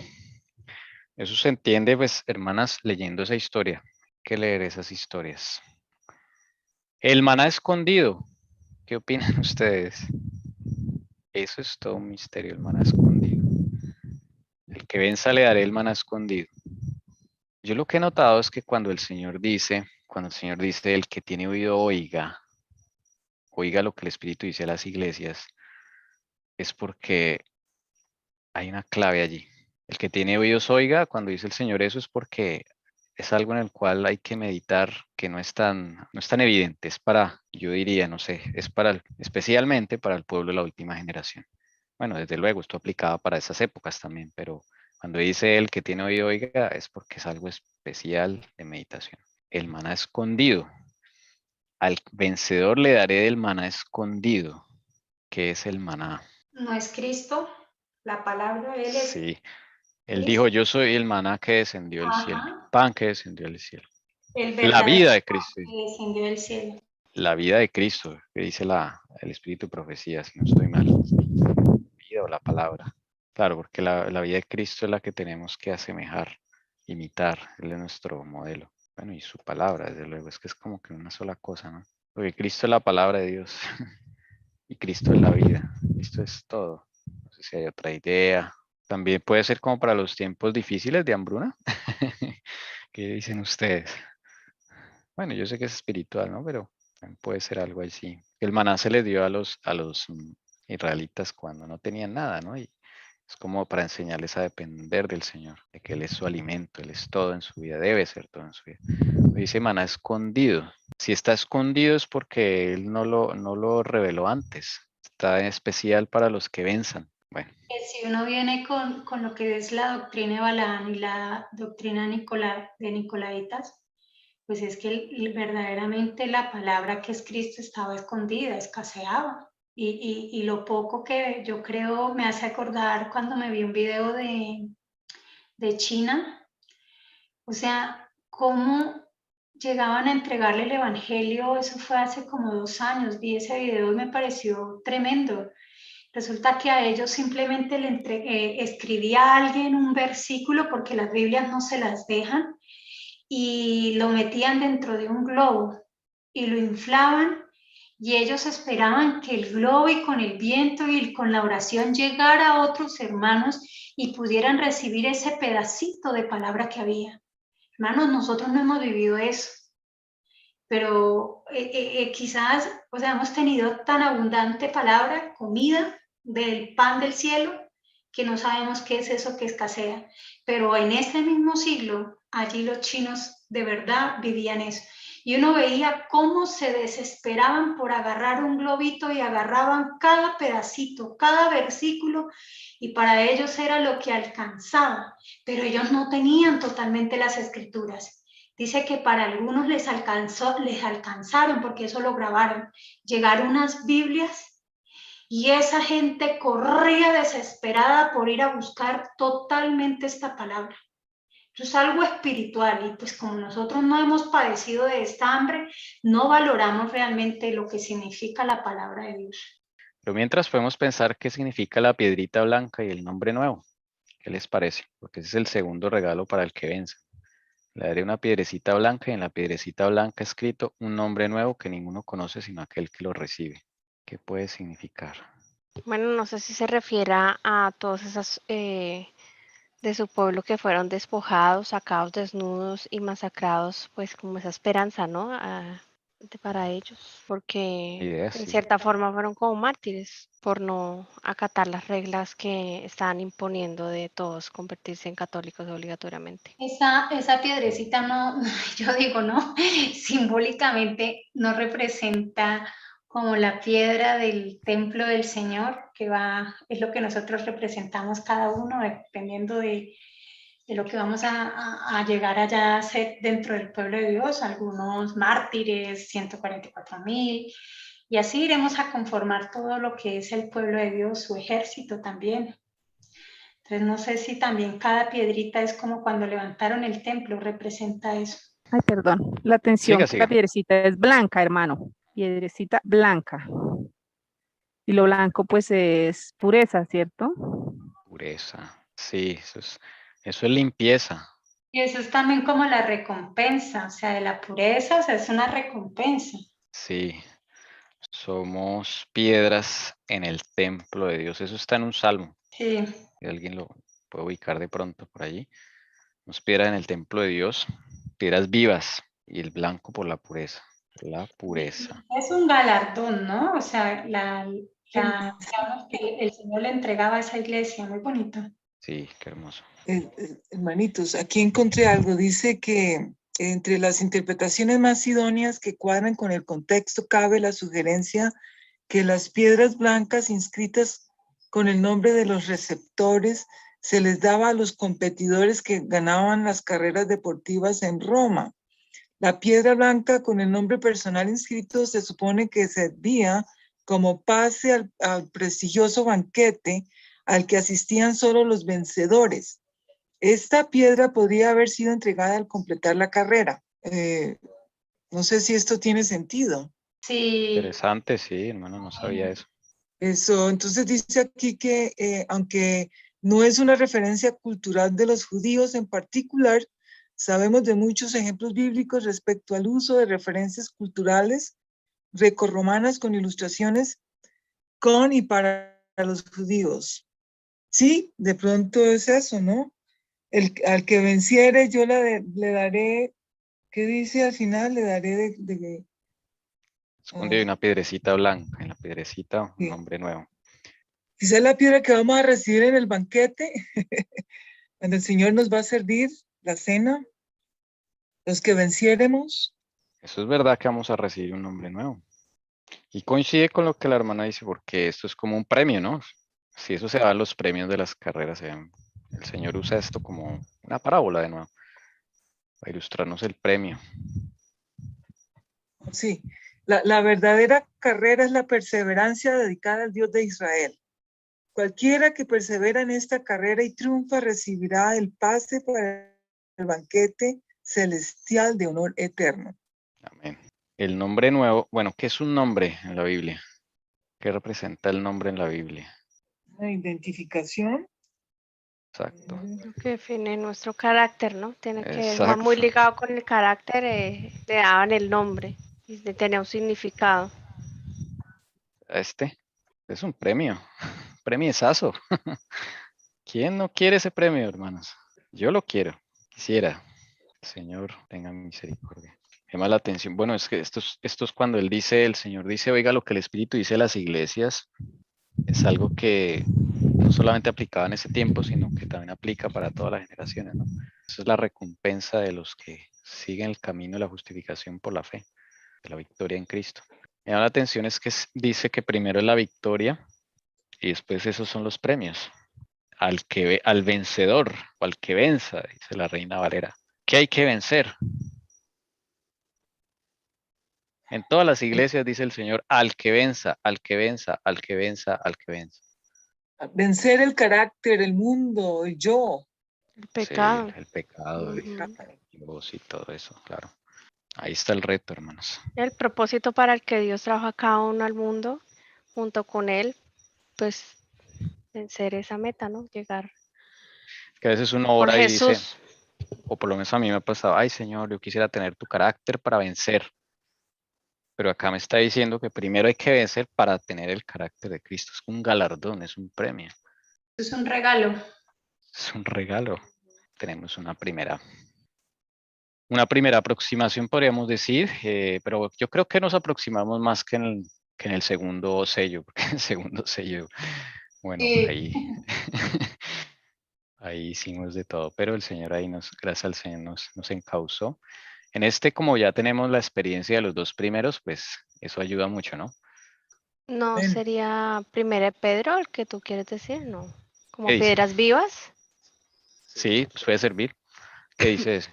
A: Eso se entiende, pues, hermanas, leyendo esa historia. Hay que leer esas historias. El maná escondido. ¿Qué opinan ustedes? Eso es todo un misterio, el maná escondido. El que venza le daré el maná escondido. Yo lo que he notado es que cuando el Señor dice, el que tiene oído oiga lo que el Espíritu dice a las iglesias, es porque hay una clave allí. El que tiene oídos oiga, cuando dice el Señor eso es porque es algo en el cual hay que meditar que no es tan evidente, es para, yo diría, no sé, es para, especialmente para el pueblo de la última generación. Bueno, desde luego, esto aplicaba para esas épocas también, pero cuando dice el que tiene oído oiga es porque es algo especial de meditación. El maná escondido. Al vencedor le daré del maná escondido. ¿Qué es el maná?
E: No es Cristo, la palabra, Él es.
A: Sí, él dijo, yo soy el maná que descendió del cielo,
E: Ajá,
A: pan que descendió del cielo.
E: el
A: La
E: verdadero
A: vida de Cristo,
E: que descendió del cielo.
A: la vida de Cristo, que dice el Espíritu de Profecía, si no estoy mal. Vida o la palabra. Claro, porque la vida de Cristo es la que tenemos que asemejar, imitar, Él es nuestro modelo. Bueno, y su palabra, desde luego, es que es como que una sola cosa, ¿no? Porque Cristo es la palabra de Dios y Cristo es la vida, Cristo es todo. No sé si hay otra idea. También puede ser como para los tiempos difíciles de hambruna. ¿Qué dicen ustedes? Bueno, yo sé que es espiritual, ¿no? Pero también puede ser algo así. El maná se le dio a los israelitas cuando no tenían nada, ¿no? Y es como para enseñarles a depender del Señor, de que Él es su alimento, Él es todo en su vida, debe ser todo en su vida. Dice maná escondido. Si está escondido es porque Él no lo reveló antes. Está especial para los que venzan. Bueno.
E: Si uno viene con lo que es la doctrina de Balaam y la doctrina de Nicolaitas, pues es que verdaderamente la palabra que es Cristo estaba escondida, escaseaba. Y lo poco que yo creo me hace acordar cuando me vi un video de China, o sea, cómo llegaban a entregarle el Evangelio, eso fue hace como 2 años, vi ese video y me pareció tremendo. Resulta que a ellos simplemente escribía a alguien un versículo porque las Biblias no se las dejan y lo metían dentro de un globo y lo inflaban y ellos esperaban que el globo y con el viento y con la oración llegara a otros hermanos y pudieran recibir ese pedacito de palabra que había. Hermanos, nosotros no hemos vivido eso, pero quizás, o sea, hemos tenido tan abundante palabra, comida del pan del cielo, que no sabemos qué es eso que escasea. Pero en ese mismo siglo, allí los chinos de verdad vivían eso. Y uno veía cómo se desesperaban por agarrar un globito y agarraban cada pedacito, cada versículo, y para ellos era lo que alcanzaba. Pero ellos no tenían totalmente las escrituras. Dice que para algunos les alcanzaron, porque eso lo grabaron, llegaron unas Biblias y esa gente corría desesperada por ir a buscar totalmente esta palabra. Eso es algo espiritual y pues como nosotros no hemos padecido de esta hambre, no valoramos realmente lo que significa la palabra de Dios.
A: Pero mientras podemos pensar qué significa la piedrita blanca y el nombre nuevo. ¿Qué les parece? Porque ese es el segundo regalo para el que vence. Le daré una piedrecita blanca y en la piedrecita blanca escrito un nombre nuevo que ninguno conoce sino aquel que lo recibe. ¿Qué puede significar?
B: Bueno, no sé si se refiere a todas esas de su pueblo que fueron despojados, sacados desnudos y masacrados, pues como esa esperanza, ¿no? Para ellos, porque
A: Idea,
B: en
A: sí.
B: cierta forma fueron como mártires por no acatar las reglas que estaban imponiendo de todos convertirse en católicos obligatoriamente.
E: Esa piedrecita no, yo digo, no, simbólicamente no representa como la piedra del templo del Señor, que es lo que nosotros representamos cada uno, dependiendo de lo que vamos a llegar allá a ser dentro del pueblo de Dios, algunos mártires, 144,000, Y así iremos a conformar todo lo que es el pueblo de Dios, su ejército también. Entonces no sé si también cada piedrita es como cuando levantaron el templo, representa eso.
D: Ay, perdón. La atención,
A: Siga,
D: que la
A: siga.
D: piedrecita es blanca, hermano. Piedrecita blanca. Y lo blanco, pues, es pureza, ¿cierto?
A: Pureza. Sí, eso es limpieza.
E: Y eso es también como la recompensa, o sea, de la pureza, o sea, es una recompensa.
A: Sí, somos piedras en el templo de Dios. Eso está en un salmo.
E: Sí.
A: Si alguien lo puede ubicar de pronto por allí. Somos piedras en el templo de Dios, piedras vivas y el blanco por la pureza. La pureza.
E: Es un galardón, ¿no? O sea, digamos que el Señor le entregaba a esa iglesia, muy bonito.
A: Sí, qué hermoso.
F: Hermanitos, aquí encontré algo. Dice que entre las interpretaciones más idóneas que cuadran con el contexto cabe la sugerencia que las piedras blancas inscritas con el nombre de los receptores se les daba a los competidores que ganaban las carreras deportivas en Roma. La piedra blanca con el nombre personal inscrito se supone que servía como pase al prestigioso banquete al que asistían solo los vencedores. Esta piedra podría haber sido entregada al completar la carrera. No sé si esto tiene sentido.
E: Sí.
A: Interesante, sí, hermano, no sabía eso.
F: Eso, entonces dice aquí que aunque no es una referencia cultural de los judíos en particular, sabemos de muchos ejemplos bíblicos respecto al uso de referencias culturales grecorromanas con ilustraciones con y para los judíos. Sí, de pronto es eso, ¿no? Al que venciere yo le daré, ¿qué dice al final? Le daré
A: Esconde una piedrecita blanca, en la piedrecita un
F: sí.
A: nombre nuevo.
F: Quizá la piedra que vamos a recibir en el banquete, cuando el Señor nos va a servir la cena, los que venciéremos.
A: Eso es verdad que vamos a recibir un nombre nuevo. Y coincide con lo que la hermana dice, porque esto es como un premio, ¿no? Si eso se da en los premios de las carreras, el Señor usa esto como una parábola de nuevo, para ilustrarnos el premio.
F: Sí, la verdadera carrera es la perseverancia dedicada al Dios de Israel. Cualquiera que persevera en esta carrera y triunfa recibirá el pase para el banquete celestial de honor eterno.
A: Amén. El nombre nuevo, bueno, ¿qué es un nombre en la Biblia? ¿Qué representa el nombre en la Biblia?
F: Una identificación.
A: Exacto.
B: Lo que define nuestro carácter, ¿no? Tiene que va muy
A: Exacto.
B: ligado con el carácter, le daban el nombre y tenía un significado.
A: Este es un premio, premiesazo. ¿Quién no quiere ese premio, hermanos? Yo lo quiero, quisiera. Señor, tenga misericordia. Me llama la atención. Bueno, es que esto es cuando el Señor dice, oiga, lo que el Espíritu dice a las iglesias, es algo que no solamente aplicaba en ese tiempo, sino que también aplica para todas las generaciones, ¿no? Esa es la recompensa de los que siguen el camino de la justificación por la fe, de la victoria en Cristo. Me llama la atención es que dice que primero es la victoria y después esos son los premios. Al vencedor o al que venza, dice la Reina Valera. ¿Qué hay que vencer? En todas las iglesias dice el Señor, al que venza, al que venza, al que venza, al que venza.
F: Vencer el carácter, el mundo, el yo.
B: El
A: Sí,
B: pecado.
A: el pecado,
B: Ujú.
A: Dios y todo eso, claro. Ahí está el reto, hermanos.
B: El propósito para el que Dios trajo a cada uno al mundo, junto con él, pues vencer esa meta, ¿no? Llegar
A: Que a veces uno
B: por
A: ora y dice,
B: Jesús.
A: o por lo menos a mí me ha pasado, ay Señor, yo quisiera tener tu carácter para vencer. Pero acá me está diciendo que primero hay que vencer para tener el carácter de Cristo. Es un galardón, es un premio,
E: Es un regalo.
A: es un regalo. Tenemos una primera aproximación, podríamos decir, pero yo creo que nos aproximamos más que en el segundo sello, porque en el segundo sello, bueno,
E: Sí.
A: ahí hicimos de todo, pero el Señor ahí gracias al Señor nos encauzó. En este, como ya tenemos la experiencia de los dos primeros, pues eso ayuda mucho, ¿no?
B: No
F: Amén.
B: sería primero Pedro el que tú quieres decir, no. Como
A: ¿Qué dice?
B: piedras vivas.
A: Sí, pues puede servir. ¿Qué dice ese?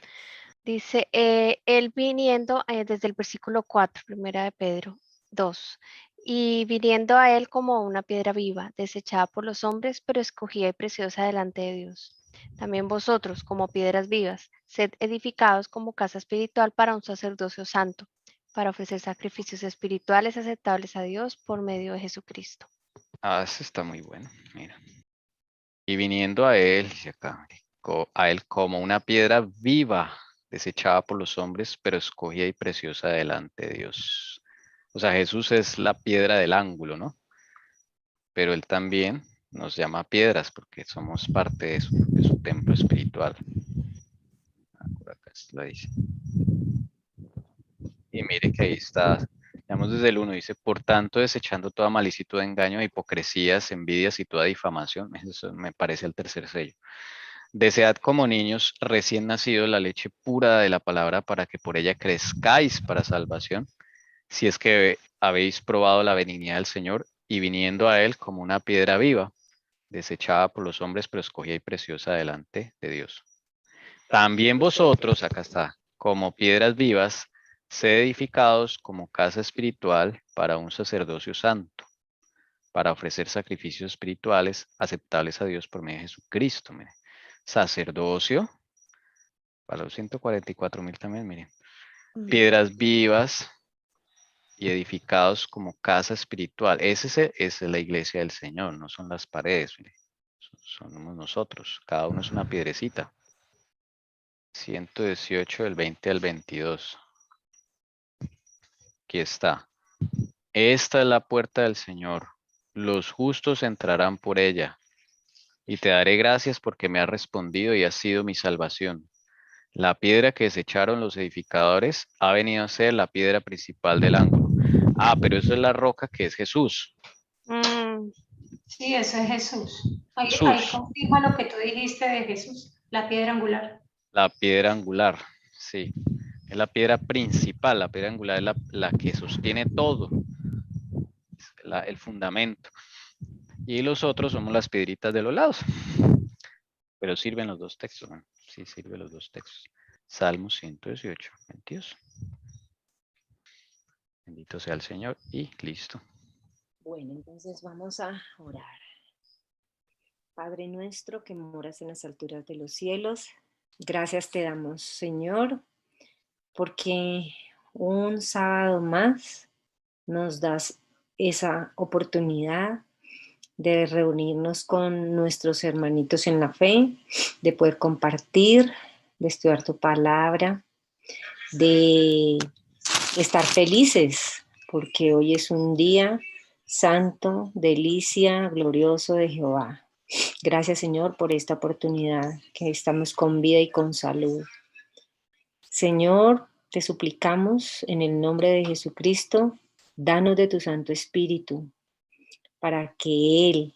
B: Dice, él viniendo desde el versículo 4, primera de Pedro 2, Y viniendo a él como una piedra viva, desechada por los hombres, pero escogida y preciosa delante de Dios. También vosotros, como piedras vivas, sed edificados como casa espiritual para un sacerdocio santo, para ofrecer sacrificios espirituales aceptables a Dios por medio de Jesucristo.
A: Ah, eso está muy bueno, mira. Y viniendo a él, dice acá, a él como una piedra viva, desechada por los hombres, pero escogida y preciosa delante de Dios. O sea, Jesús es la piedra del ángulo, ¿no? Pero él también nos llama piedras porque somos parte de su templo espiritual. Ah, por acá lo dice. Y mire que ahí está, digamos desde el 1, dice, por tanto, desechando toda malicia y todo engaño, hipocresías, envidias y toda difamación. Eso me parece el tercer sello. Desead como niños recién nacidos la leche pura de la palabra para que por ella crezcáis para salvación, si es que habéis probado la benignidad del Señor y viniendo a él como una piedra viva, desechada por los hombres, pero escogida y preciosa delante de Dios. También vosotros, acá está, como piedras vivas, sed edificados como casa espiritual para un sacerdocio santo, para ofrecer sacrificios espirituales aceptables a Dios por medio de Jesucristo. Mire. Sacerdocio, para los 144,000 también, miren. Piedras vivas y edificados como casa espiritual. Esa es la iglesia del Señor, no son las paredes, mire. Somos nosotros, cada uno es una piedrecita. 118 del 20 al 22. Aquí está. Esta es la puerta del Señor. Los justos entrarán por ella. Y te daré gracias porque me has respondido y has sido mi salvación. La piedra que desecharon los edificadores ha venido a ser la piedra principal del ángulo. Ah, pero eso es la roca que es Jesús.
E: Sí, eso es Jesús. Ahí
A: Jesús,
E: confirma lo que tú dijiste de Jesús, la piedra angular.
A: la piedra angular, sí. Es la piedra principal, la piedra angular es la que sostiene todo, el fundamento. Y los otros somos las piedritas de los lados. Pero sirven los dos textos, ¿no? Sí, sirven los dos textos. Salmo 118, 22. Bendito sea el Señor y listo.
G: Bueno, entonces vamos a orar. Padre nuestro que moras en las alturas de los cielos, gracias te damos, Señor, porque un sábado más nos das esa oportunidad de reunirnos con nuestros hermanitos en la fe, de poder compartir, de estudiar tu palabra, de estar felices, porque hoy es un día santo, delicia, glorioso de Jehová. Gracias, Señor, por esta oportunidad, que estamos con vida y con salud. Señor, te suplicamos en el nombre de Jesucristo, danos de tu Santo Espíritu, para que Él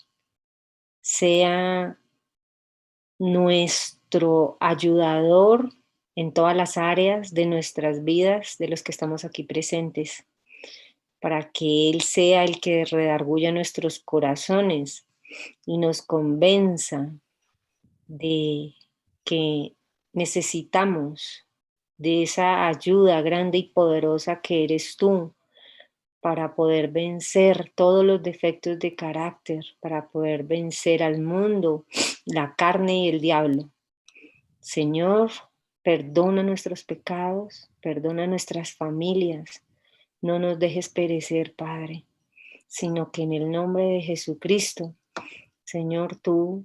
G: sea nuestro ayudador en todas las áreas de nuestras vidas, de los que estamos aquí presentes, para que Él sea el que redarguya nuestros corazones y nos convenza de que necesitamos de esa ayuda grande y poderosa que eres tú para poder vencer todos los defectos de carácter, para poder vencer al mundo, la carne y el diablo. Señor, perdona nuestros pecados, perdona nuestras familias, no nos dejes perecer, Padre, sino que en el nombre de Jesucristo, Señor, tú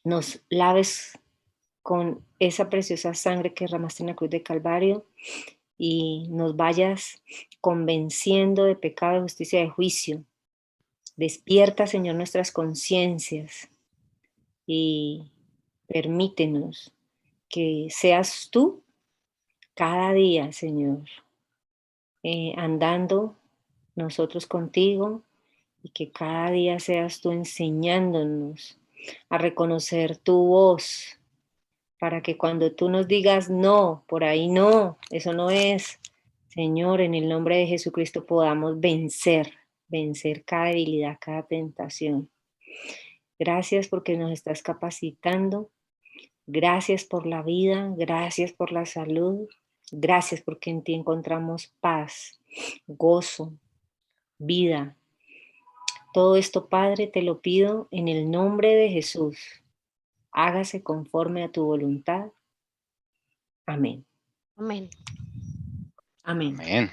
G: nos laves con esa preciosa sangre que derramaste en la cruz de Calvario y nos vayas convenciendo de pecado, de justicia y de juicio. Despierta, Señor, nuestras conciencias y permítenos que seas tú cada día, Señor, andando nosotros contigo y que cada día seas tú enseñándonos a reconocer tu voz para que cuando tú nos digas no, por ahí no, eso no es, Señor, en el nombre de Jesucristo podamos vencer cada debilidad, cada tentación. Gracias porque nos estás capacitando. Gracias por la vida, gracias por la salud, gracias porque en ti encontramos paz, gozo, vida. Todo esto, Padre, te lo pido en el nombre de Jesús. Hágase conforme a tu voluntad. Amén.
B: Amén.
G: Amén.
A: Amén.